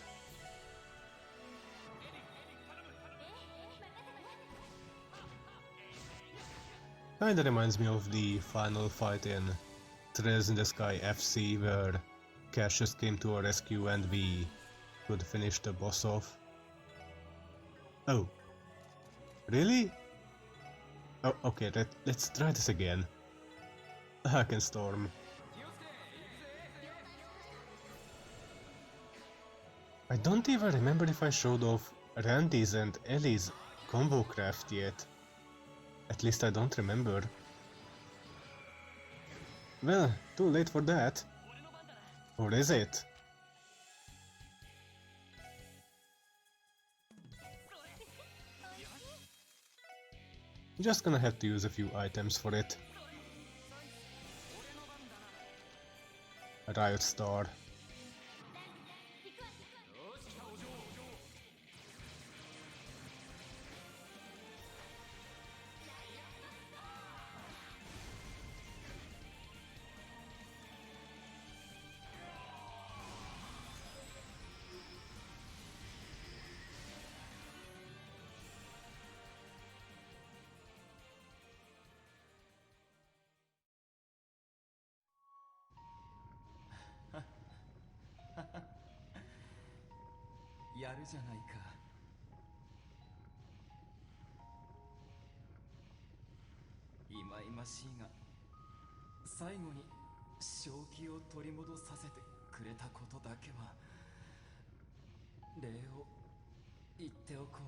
Kinda reminds me of the final fight in Trails in the Sky FC, where Cassius came to our rescue and we could finish the boss off. Oh. Really? Oh, okay, let's try this again. Storm. I don't even remember if I showed off Randy's and Ellie's combo craft yet. At least I don't remember. Well, too late for that. Or is it? Just gonna have to use a few items for it. Riot Star. Yaru やるじゃないか。いまいましいが、最後に正気を取り戻させてくれたことだけは礼を言っておこ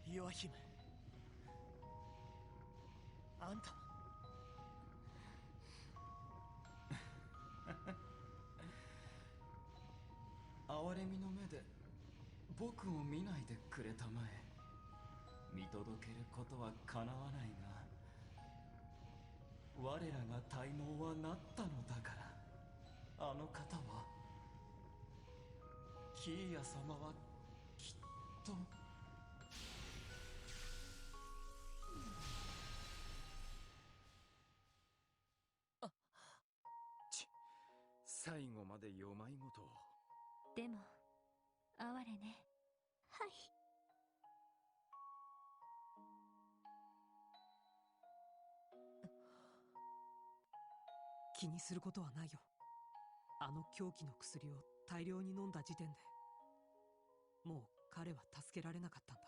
う。ヨアヒム、あんた哀れみの目で僕を見ないでくれたまえ。見届けることはかなわないが、我らが大望はなったのだから。あの方は、キーヤ様はきっと。最後までよまいごと。でも哀れね。はい。気にすることはないよ。あの狂気の薬を大量に飲んだ時点でもう彼は助けられなかったんだ。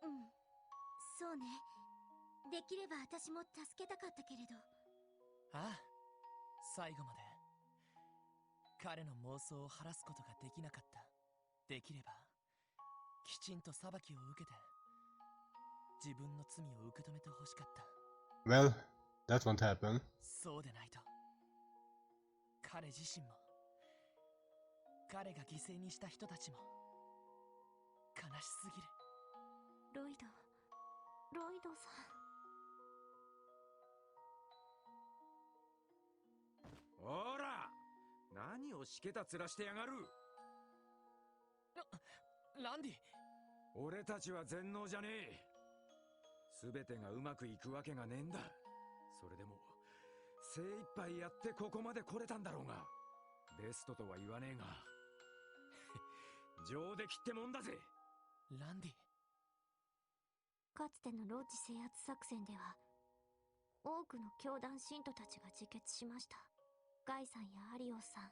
うん、そうね。できれば私も助けたかったけれど。ああ、最後まで彼の妄想を晴らすことができなかった。できればきちんと裁きを受けて自分の罪を受け止めてほしかった。 Well, that won't happen. そうでないと彼自身も彼が犠牲にした人たちも悲しすぎる。ロイドさん。ほら、何をしけた面してやがる。ランディ、俺たちは全能じゃねえ。全てがうまくいくわけがねえんだ。それでも精一杯やってここまで来れたんだろうが、ベストとは言わねえが上出来ってもんだぜ。ランディ、かつてのロッジ制圧作戦では多くの教団信徒たちが自決しました。ガイさんやアリオスさん、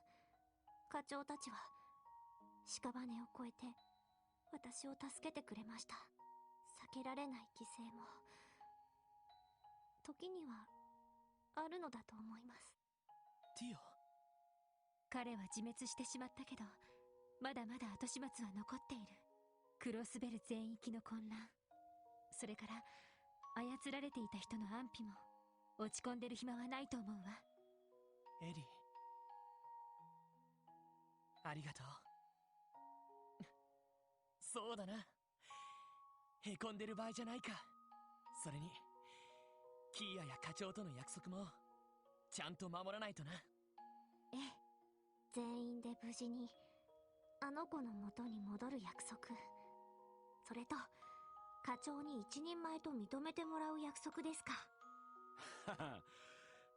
課長たちは屍を越えて私を助けてくれました。避けられない犠牲も時にはあるのだと思います。ティオ、彼は自滅してしまったけど、まだまだ後始末は残っている。クロスベル全域の混乱、それから操られていた人の安否も落ち込んでる暇はないと思うわ。エリー、ありがとう。そうだな、へこんでる場合じゃないか。それにキーヤや課長との約束もちゃんと守らないとな。ええ、全員で無事にあの子の元に戻る約束、それと課長に一人前と認めてもらう約束ですか。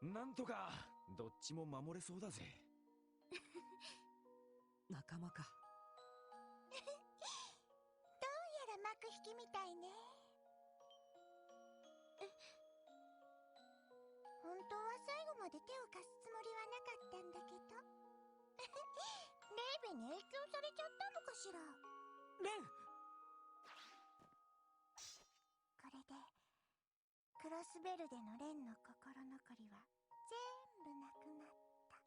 なんとかどっちも守れそうだぜ。仲間か。どうやら幕引きみたいね。本当は最後まで手を貸すつもりはなかったんだけどレイベに影響されちゃったのかしら。レン、これでクロスベルでのレンの心残りは全部なくなった。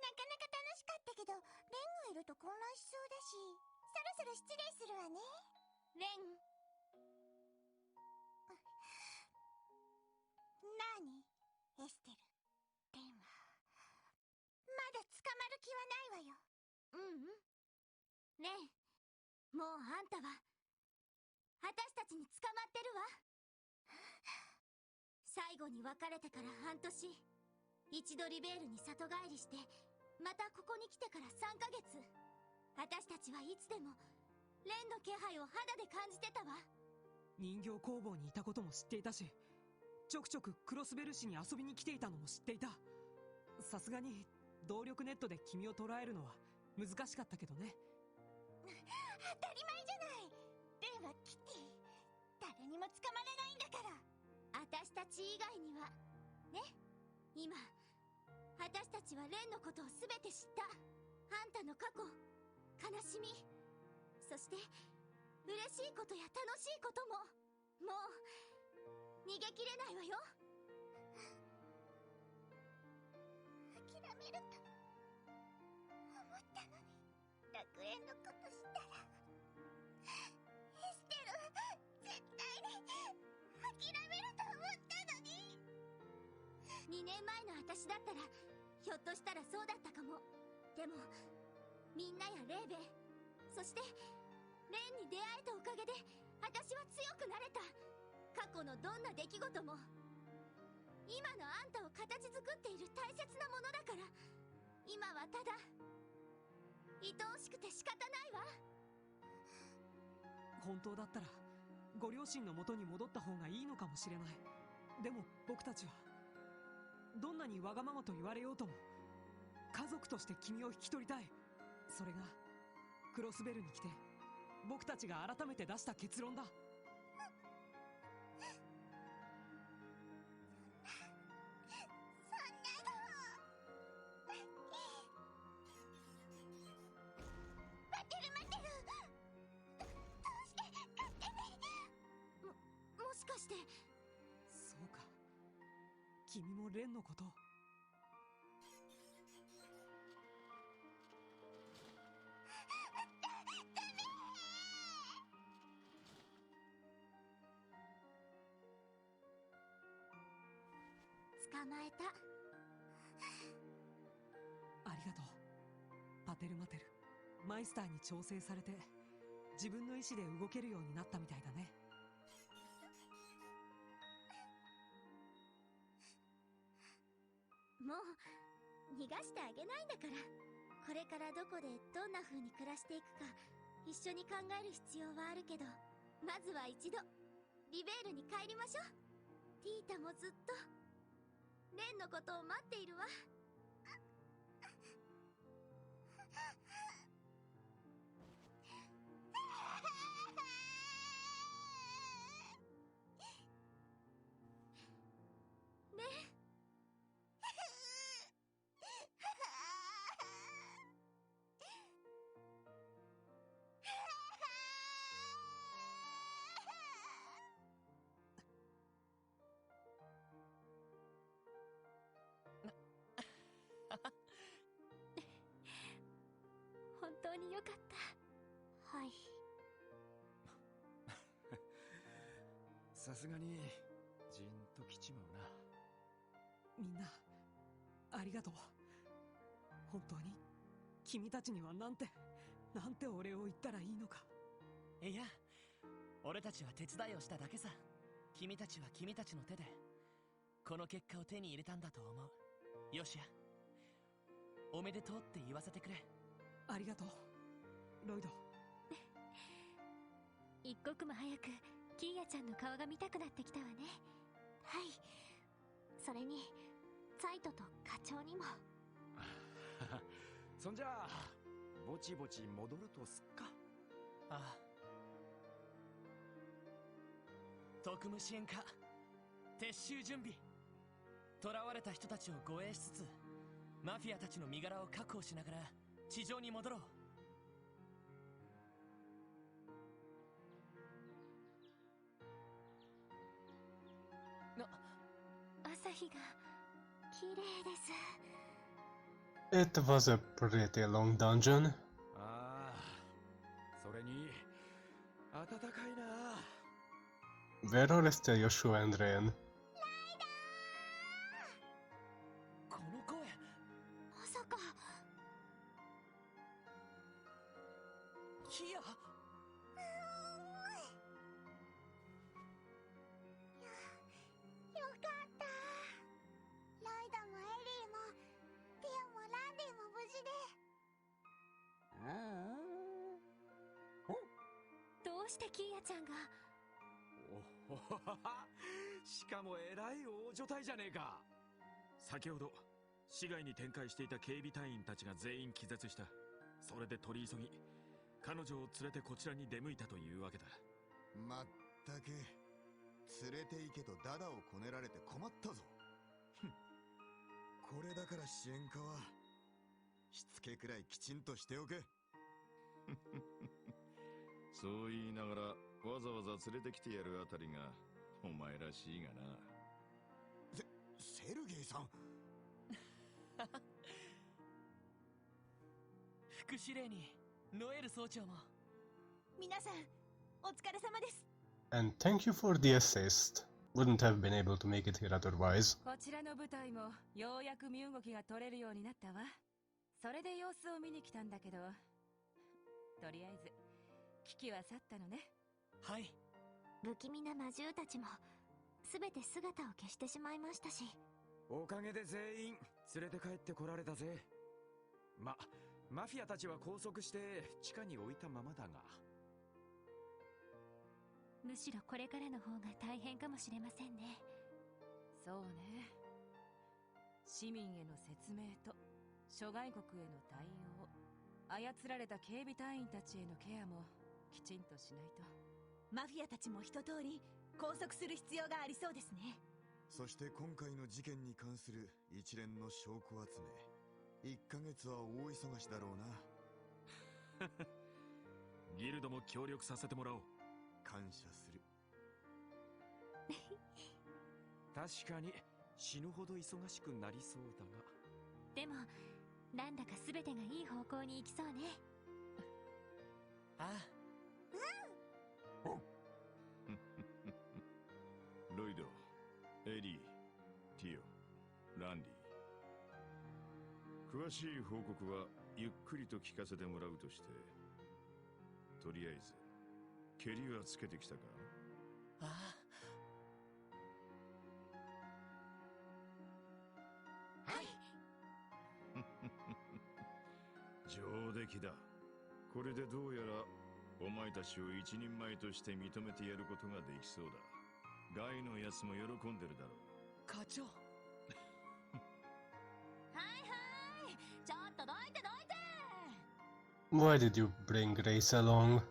なかなか楽しかったけど、レンがいると混乱しそうだし、そろそろ失礼するわね。レン、なにエステル、レンはまだ捕まる気はないわよ。うんうん。レン、もうあんたは私たちに捕まってるわ。最後に別れてから半年、一度リベールに里帰りして、またここに来てから3ヶ月、私たちはいつでもレンの気配を肌で感じてたわ。人形工房にいたことも知っていたし、ちょくちょくクロスベル市に遊びに来ていたのも知っていた。さすがに動力ネットで君を捉えるのは難しかったけどね。当たり前じゃない。レンはキティ、誰にも捕まれないんだから。私たち以外にはね。今私たちはレンのことを全て知った。あんたの過去、悲しみ、そして嬉しいことや楽しいことも、もう逃げきれないわよ。諦めると思ったのに、楽園のことしたら。エステル、絶対に諦めると思ったのに。2年前の私だったらひょっとしたらそうだったかも。でもみんなやレイベ、そしてレンに出会えたおかげで私は強くなれた。過去のどんな出来事も今のあんたを形作っている大切なものだから、今はただ愛おしくて仕方ないわ。本当だったらご両親の元に戻った方がいいのかもしれない。でも僕たちはどんなにわがままと言われようとも家族として君を引き取りたい。それがクロスベルに来て僕たちが改めて出した結論だ。待ってる。どうして勝手に。君もレンのこと。捕まえた。ありがとう。パテルマテル、マイスターに調整されて自分の意志で動けるようになったみたいだね。もう逃がしてあげないんだから。これからどこでどんな風に暮らしていくか一緒に考える必要はあるけど、まずは一度リベールに帰りましょう。ティータもずっとレンのことを待っているわ。レン。本当によかった。はい。さすがにじんときちまうな。みんなありがとう。本当に君たちにはなんてお礼を言ったらいいのか。いや、俺たちは手伝いをしただけさ。君たちは君たちの手でこの結果を手に入れたんだと思う。よしや、おめでとうって言わせてくれ。ありがとうロイド。一刻も早くキーヤちゃんの顔が見たくなってきたわね。はい。それにサイトと課長にも。そんじゃあぼちぼち戻るとすっか。ああ。特務支援課、撤収準備。囚われた人たちを護衛しつつマフィアたちの身柄を確保しながら地上に戻ろう。朝日が綺麗です。It was a pretty long dungeon. ああ、それに暖かいな。 Where are still Joshua and Rain? この声、まさかキヤ。よかった。ライダもエリーもティアもランディも無事で。どうしてキーヤちゃんが。おほはは。しかもえらい大所帯じゃねえか。先ほど市外に展開していた警備隊員たちが全員気絶した。それで取り急ぎ彼女を連れてこちらに出向いたというわけだ。まったく連れて行けとダダをこねられて困ったぞ。これだから支援課はしつけくらいきちんとしておけ。そう言いながらわざわざ連れてきてやるあたりがお前らしいがな。セルゲイさん。副司令にノエル総長も。皆さんお疲れ様です。 And thank you for the assist. Wouldn't have been able to make it here otherwise. こちらの部隊もようやく身動きが取れるようになったわ。それで様子を見に来たんだけど、とりあえず危機は去ったのね。はい。不気味な魔獣たちも全て姿を消してしまいましたし。おかげで全員連れて帰ってこられたぜ。マフィアたちは拘束して地下に置いたままだが、むしろこれからの方が大変かもしれませんね。そうね。市民への説明と諸外国への対応、操られた警備隊員たちへのケアもきちんとしないと。マフィアたちも一通り拘束する必要がありそうですね。そして今回の事件に関する一連の証拠集め、1ヶ月は大忙しだろうな。ギルドも協力させてもらおう。感謝する。確かに死ぬほど忙しくなりそうだが。でもなんだか全てがいい方向に行きそうね。ああ。ロイド、エリー、ティオ、ランディ。詳しい報告はゆっくりと聞かせてもらうとして、とりあえずケリはつけてきたか？ああ。はい。上出来だ。これでどうやらお前たちを一人前として認めてやることができそうだ。ガイのやつも喜んでるだろう。課長。ちょっとどいてどいて。 Why did you bring Grace along?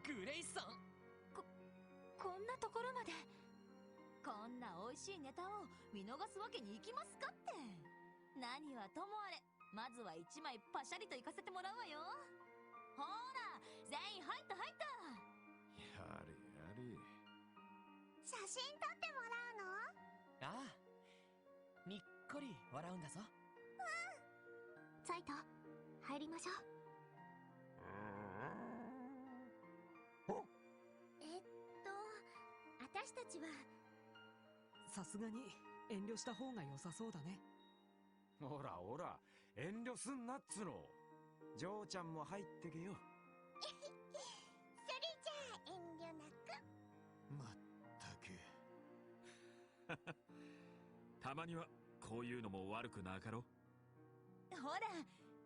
グレイさん。こんなところまで。こんな美味しいネタを見逃すわけにいきますかって。何はともあれ、まずは一枚パシャリと行かせてもらうわよ。ほら全員入った入った。やれやれ。写真撮ってもらうの？ああ、にっこり笑うんだぞ。サイト入りましょう。私たちは。さすがに遠慮した方が良さそうだね。ほらほら、遠慮すんなっつの。ジョーちゃんも入ってけよ。それじゃあ遠慮なく。まったく。たまにはこういうのも悪くなかろ。ほら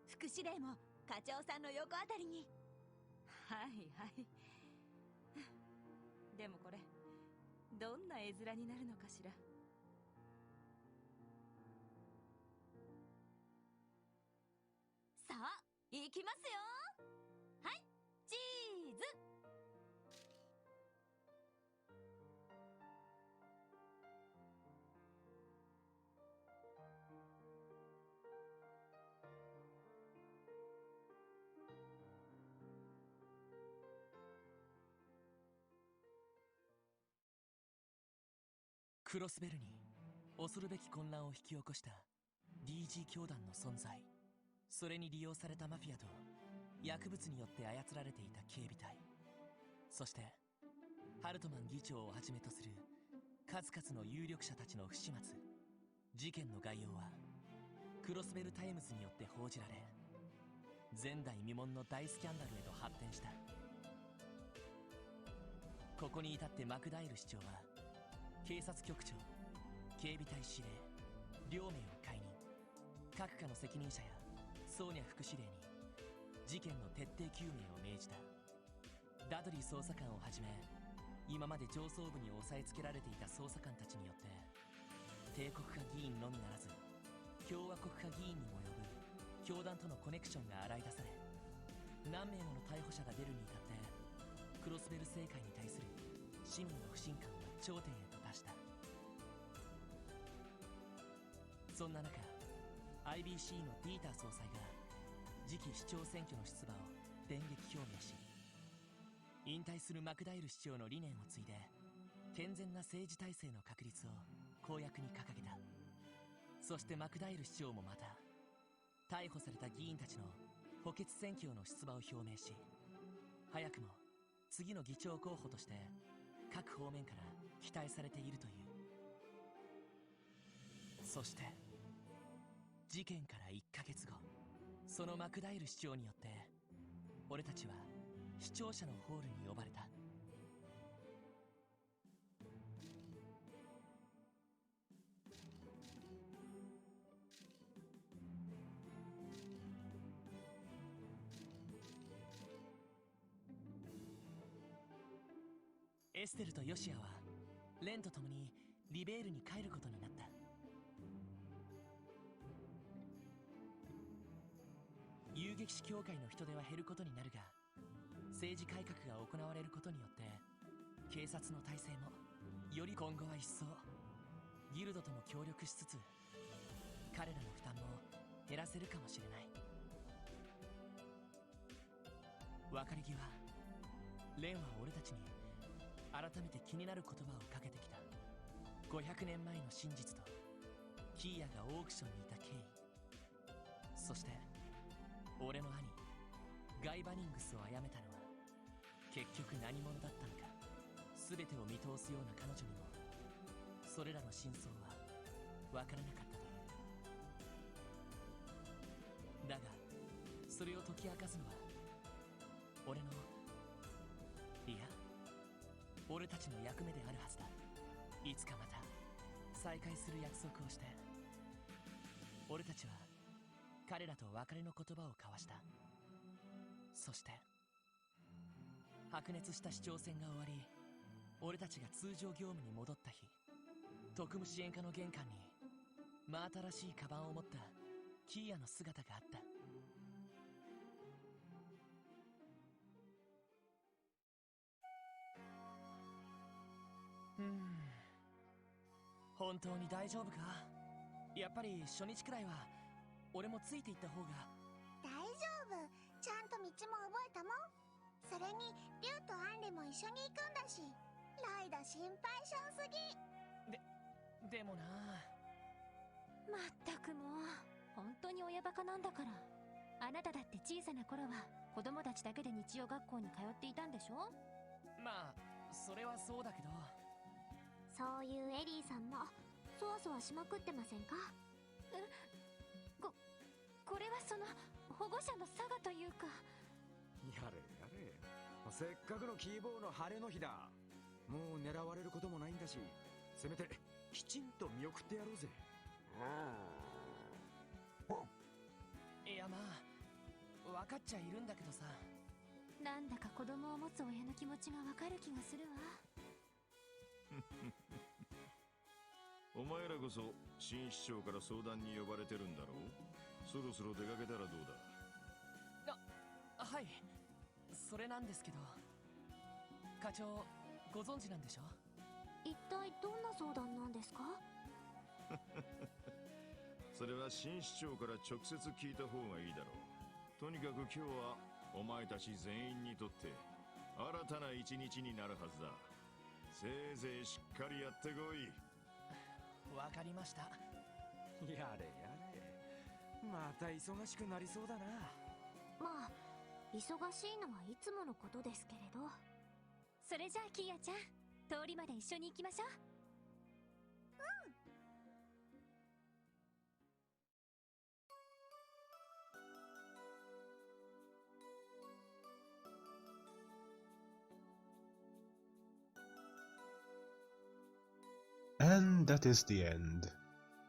副司令も課長さんの横あたりに。はいはい。でもこれどんな絵面になるのかしら。さあ行きますよ。はいチーズ。クロスベルに恐るべき混乱を引き起こした DG 教団の存在、それに利用されたマフィアと薬物によって操られていた警備隊、そしてハルトマン議長をはじめとする数々の有力者たちの不始末。事件の概要はクロスベルタイムズによって報じられ、前代未聞の大スキャンダルへと発展した。ここに至ってマクダイル市長は警察局長、警備隊司令両名を解任。各課の責任者やソーニャ副司令に事件の徹底究明を命じた。ダドリー捜査官をはじめ、今まで上層部に押さえつけられていた捜査官たちによって帝国派議員のみならず共和国派議員にも及ぶ教団とのコネクションが洗い出され、何名もの逮捕者が出るに至ってクロスベル政界に対する市民の不信感は頂点へと達した。そんな中 IBC のディーター総裁が次期市長選挙の出馬を電撃表明し、引退するマクダイル市長の理念を継いで健全な政治体制の確立を公約に掲げた。そしてマクダイル市長もまた逮捕された議員たちの補欠選挙への出馬を表明し、早くも次の議長候補として各方面から期待されているという。そして事件から1ヶ月後、そのマクダイル市長によって俺たちは視聴者のホールに呼ばれた。エステルとヨシアはレンと共にリベールに帰ることになった。遊撃士協会の人手は減ることになるが、政治改革が行われることによって警察の体制もより今後は一層ギルドとも協力しつつ彼らの負担も減らせるかもしれない。別れ際レンは俺たちに改めて気になる言葉をかけてきた。500年前の真実とキーヤがオークションにいた経緯、そして俺の兄ガイ・バニングスを殺めたのは結局何者だったのか。全てを見通すような彼女にもそれらの真相は分からなかったという。だがそれを解き明かすのは俺の、いや俺たちの役目であるはずだ。いつかまた再会する約束をして、俺たちは彼らと別れの言葉を交わした。そして白熱した市長選が終わり、俺たちが通常業務に戻った日、特務支援課の玄関に真新しいカバンを持ったキーヤの姿があった。本当に大丈夫か。やっぱり初日くらいは俺もついていった方が。大丈夫、ちゃんと道も覚えたもん。それにリュウとアンリも一緒に行くんだし、ライダ心配性すぎ。でもな。まったくもう本当に親バカなんだから。あなただって小さな頃は子供たちだけで日曜学校に通っていたんでしょ。まあそれはそうだけど、そういうエリーさんもそわそわしまくってませんか。これはその保護者の差がというか。やれやれ、せっかくのキーボーの晴れの日だ。もう狙われることもないんだし、せめてきちんと見送ってやろうぜ。いやまあ分かっちゃいるんだけどさ。なんだか子供を持つ親の気持ちがわかる気がするわ。お前らこそ新市長から相談に呼ばれてるんだろう。そろそろ出かけたらどうだ。はい、それなんですけど。課長ご存知なんでしょ。一体どんな相談なんですか。それは新市長から直接聞いた方がいいだろう。とにかく今日はお前たち全員にとって新たな一日になるはずだ。せいぜいしっかりやってこい。わかりました。やれやれ、また忙しくなりそうだな。まあ忙しいのはいつものことですけれど。それじゃあキーヤちゃん、通りまで一緒に行きましょう。And that is the end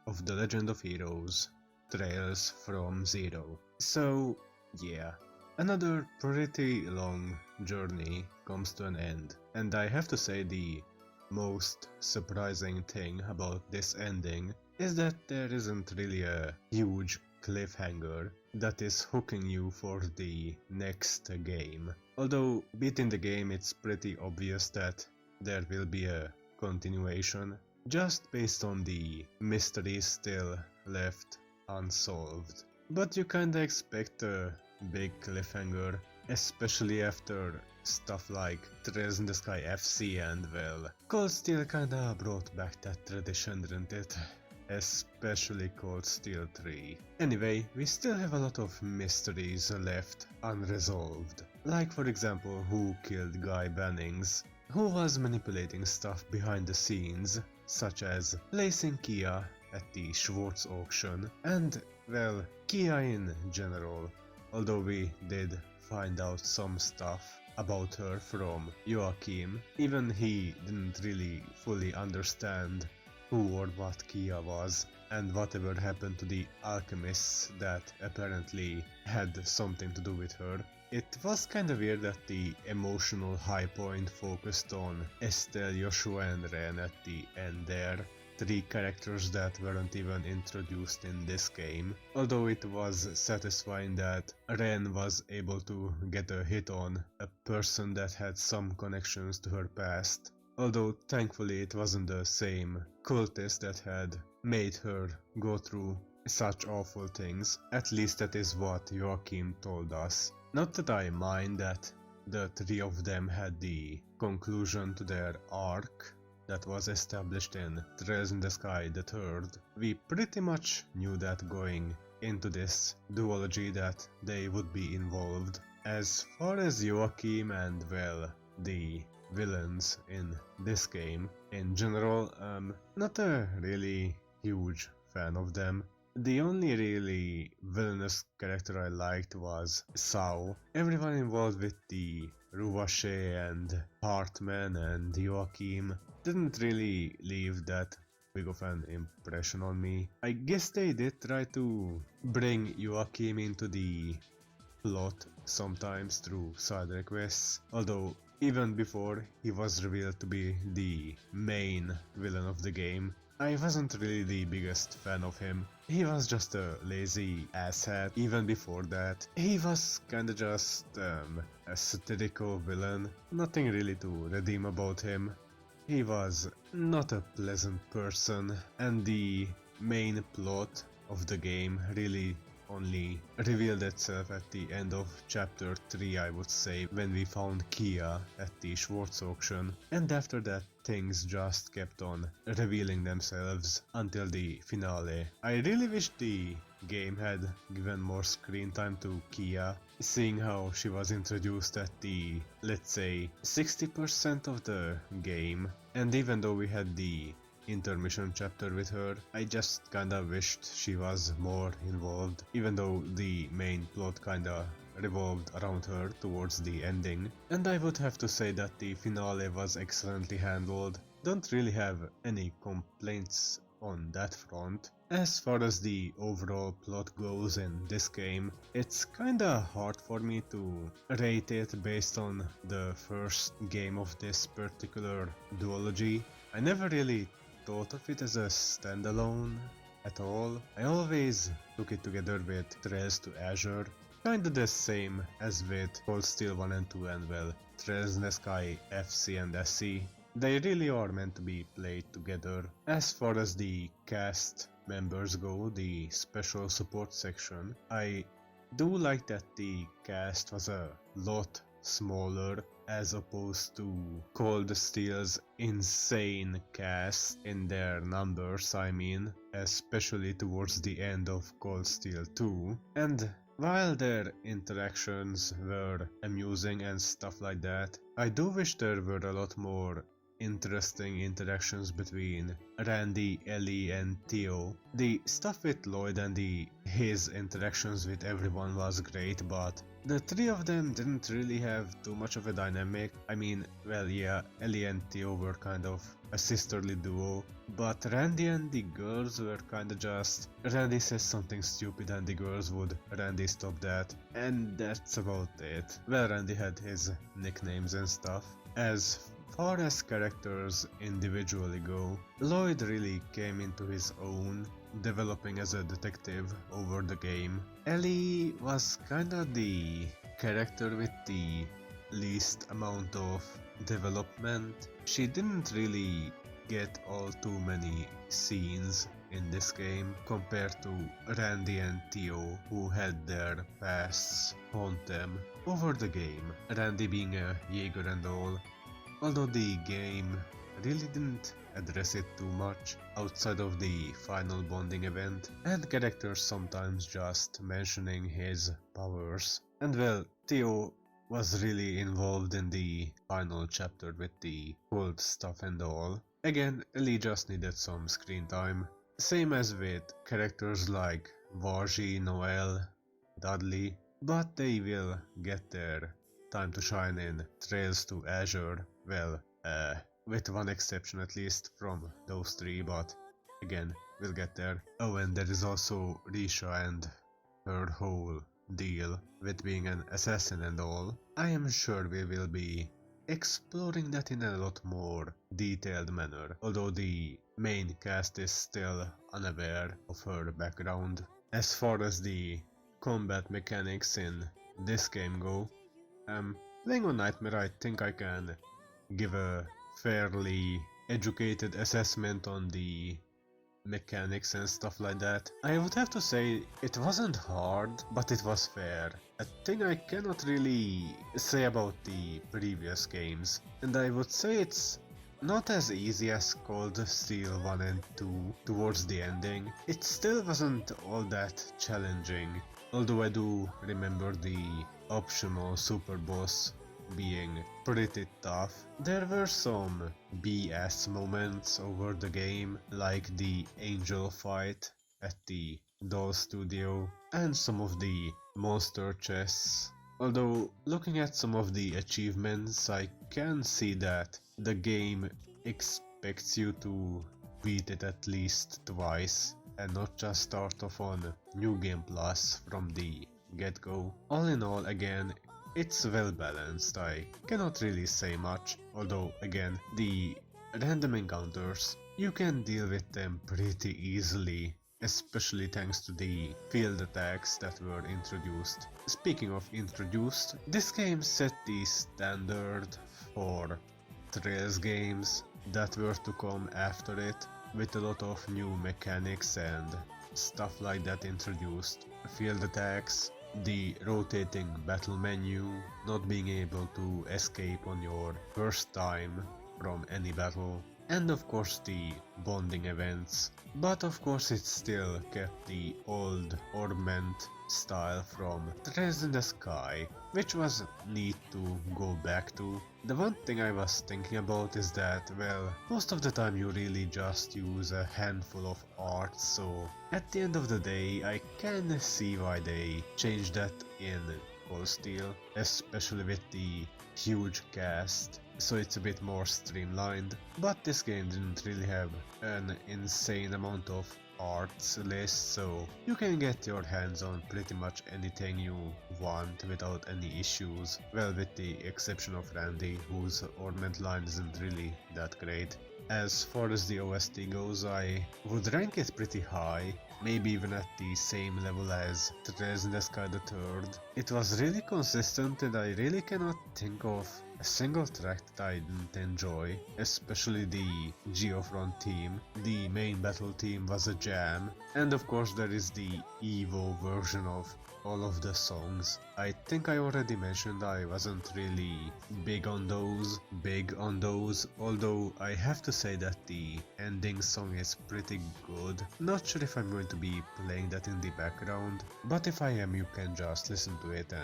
of The Legend of Heroes Trails from Zero. So, yeah, another pretty long journey comes to an end. And I have to say the most surprising thing about this ending is that there isn't really a huge cliffhanger that is hooking you for the next game. Although, beating the game, it's pretty obvious that there will be a continuation, just based on the mysteries still left unsolved. But you kinda expect a big cliffhanger, especially after stuff like Trails in the Sky FC, and well, Cold Steel kinda brought back that tradition, didn't it? Especially Cold Steel 3. Anyway, we still have a lot of mysteries left unresolved. Like for example, who killed Guy Bannings? Who was manipulating stuff behind the scenes, such as placing Kia at the Schwartz auction, and, well, Kia in general, although we did find out some stuff about her from Joachim. Even he didn't really fully understand who or what Kia was, and whatever happened to the alchemists that apparently had something to do with her. It was kinda weird that the emotional high point focused on Estelle, Joshua and Ren at the end there. 3 characters that weren't even introduced in this game, although it was satisfying that Ren was able to get a hit on a person that had some connections to her past. Although thankfully it wasn't the same cultist that had made her go through such awful things. At least that is what Joachim told us. Not that I mind that the three of them had the conclusion to their arc that was established in Trails in the Sky the Third. We pretty much knew that going into this duology that they would be involved. As far as Joachim and, well, the villains in this game in general, not a really huge fan of them. The only really villainous character I liked was Sao. Everyone involved with the Ruvache and Hartman and Joachim didn't really leave that big of an impression on me. I guess they did try to bring Joachim into the plot sometimes through side quests, although even before he was revealed to be the main villain of the game, I wasn't really the biggest fan of him. He was just a lazy asshat. Even before that, he was kinda just a satirical villain. Nothing really to redeem about him. He was not a pleasant person, and the main plot of the game really only revealed itself at the end of chapter 3, I would say, when we found Kia at the Schwartz auction, and after that things just kept on revealing themselves until the finale. I really wish the game had given more screen time to Kia, seeing how she was introduced at the, let's say, 60% of the game, and even though we had the intermission chapter with her, I just kinda wished she was more involved, even though the main plot kinda revolved around her towards the ending. And I would have to say that the finale was excellently handled. Don't really have any complaints on that front. As far as the overall plot goes in this game, it's kinda hard for me to rate it based on the first game of this particular duology. I never really thought of it as a standalone at all. I always took it together with Trails to Azure, kinda the same as with Cold Steel 1 and 2 and, well, Trails in the Sky FC and SC. They really are meant to be played together. As far as the cast members go, the special support section, I do like that the cast was a lot smaller as opposed to Cold Steel's insane cast in their numbers, I mean, especially towards the end of Cold Steel 2. And while their interactions were amusing and stuff like that, I do wish there were a lot more interesting interactions between Randy, Ellie and Theo. The stuff with Lloyd and his interactions with everyone was great, but the three of them didn't really have too much of a dynamic. I mean, well, yeah, Ellie and Theo were kind of a sisterly duo, but Randy and the girls were kinda just Randy says something stupid and the girls would Randy stop that, and that's about it. Well, Randy had his nicknames and stuff. As far as characters individually go, Lloyd really came into his own, developing as a detective over the game. Ellie was kinda the character with the least amount of development. She didn't really get all too many scenes in this game compared to Randy and Theo, who had their pasts haunt them over the game. Randy being a Jaeger and all, although the game really didn't address it too much outside of the final bonding event, and characters sometimes just mentioning his powers. And well, Theo was really involved in the final chapter with the cold stuff and all. Again, Ellie just needed some screen time. Same as with characters like Varji, Noel, Dudley, but they will get their time to shine in Trails to Azure. Well, with one exception at least from those three, but again, we'll get there. Oh, and there is also Risha and her whole deal with being an assassin and all. I am sure we will be exploring that in a lot more detailed manner, although the main cast is still unaware of her background. As far as the combat mechanics in this game go, playing on Nightmare, I think I can give a fairly educated assessment on the mechanics and stuff like that. I would have to say it wasn't hard, but it was fair. a thing I cannot really say about the previous games, and I would say it's not as easy as Cold Steel 1 and 2 towards the ending. It still wasn't all that challenging, although I do remember the optional super boss being pretty tough. There were some BS moments over the game, like the angel fight at the Doll Studio and some of the monster chests. Although, looking at some of the achievements, I can see that the game expects you to beat it at least twice and not just start off on New Game Plus from the get-go. All in all, again, it's well balanced. I cannot really say much, although again, the random encounters, you can deal with them pretty easily, especially thanks to the field attacks that were introduced. Speaking of introduced, this game set the standard for Trails games that were to come after it, with a lot of new mechanics and stuff like that introduced. Field attacks, the rotating battle menu, not being able to escape on your first time from any battle, and of course the bonding events. But of course it still kept the old Ornament style from Trails in the Sky, which was neat to go back to. The one thing I was thinking about is that, well, most of the time you really just use a handful of arts, so at the end of the day I can see why they changed that in Cold Steel, especially with the huge cast, so it's a bit more streamlined. But this game didn't really have an insane amount of arts list, so you can get your hands on pretty much anything you want without any issues, well, with the exception of Randy, whose ornament line isn't really that great. As far as the OST goes, I would rank it pretty high, maybe even at the same level as Trails in the Sky the Third. It was really consistent and I really cannot think of a single track that I didn't enjoy, especially the Geofront theme. The main battle theme was a jam, and of course there is the Evo version of all of the songs. I think I already mentioned I wasn't really big on those, although I have to say that the ending song is pretty good. Not sure if I'm going to be playing that in the background, but if I am, you can just listen to it.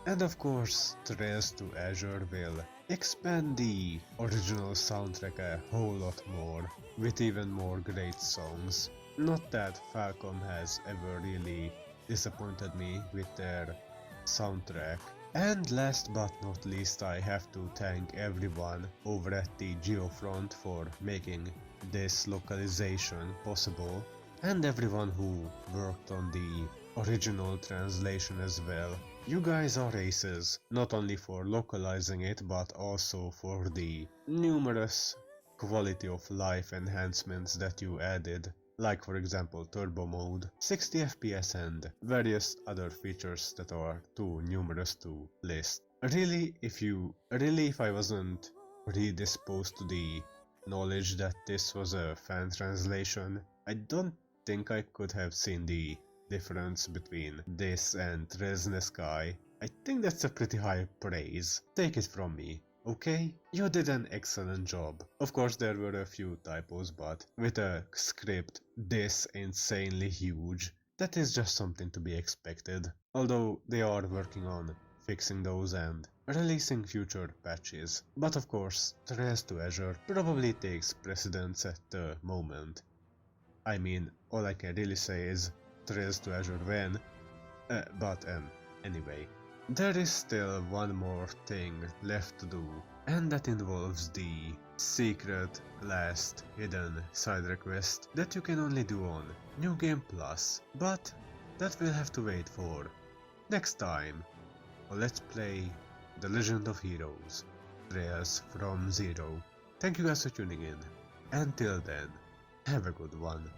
And of course, Trails to Azure will expand the original soundtrack a whole lot more, with even more great songs. Not that Falcom has ever really disappointed me with their soundtrack. And last but not least, I have to thank everyone over at the Geofront for making this localization possible, and everyone who worked on the original translation as well. You guys are aces, not only for localizing it, but also for the numerous quality of life enhancements that you added, like for example turbo mode, 60 FPS and various other features that are too numerous to list. Really, if I wasn't predisposed to the knowledge that this was a fan translation, I don't think I could have seen the difference between this and Trails in the Sky. I think that's a pretty high praise. Take it from me. Okay, you did an excellent job. Of course there were a few typos, but with a script this insanely huge, that is just something to be expected. Although they are working on fixing those and releasing future patches. But of course, Trails to Azure probably takes precedence at the moment. I mean, all I can really say is Trails to Azure when, anyway. There is still one more thing left to do, and that involves the secret last hidden side request that you can only do on New Game Plus, but that will have to wait for next time. Let's play The Legend of Heroes, Trails from Zero. Thank you guys for tuning in. Until then, have a good one.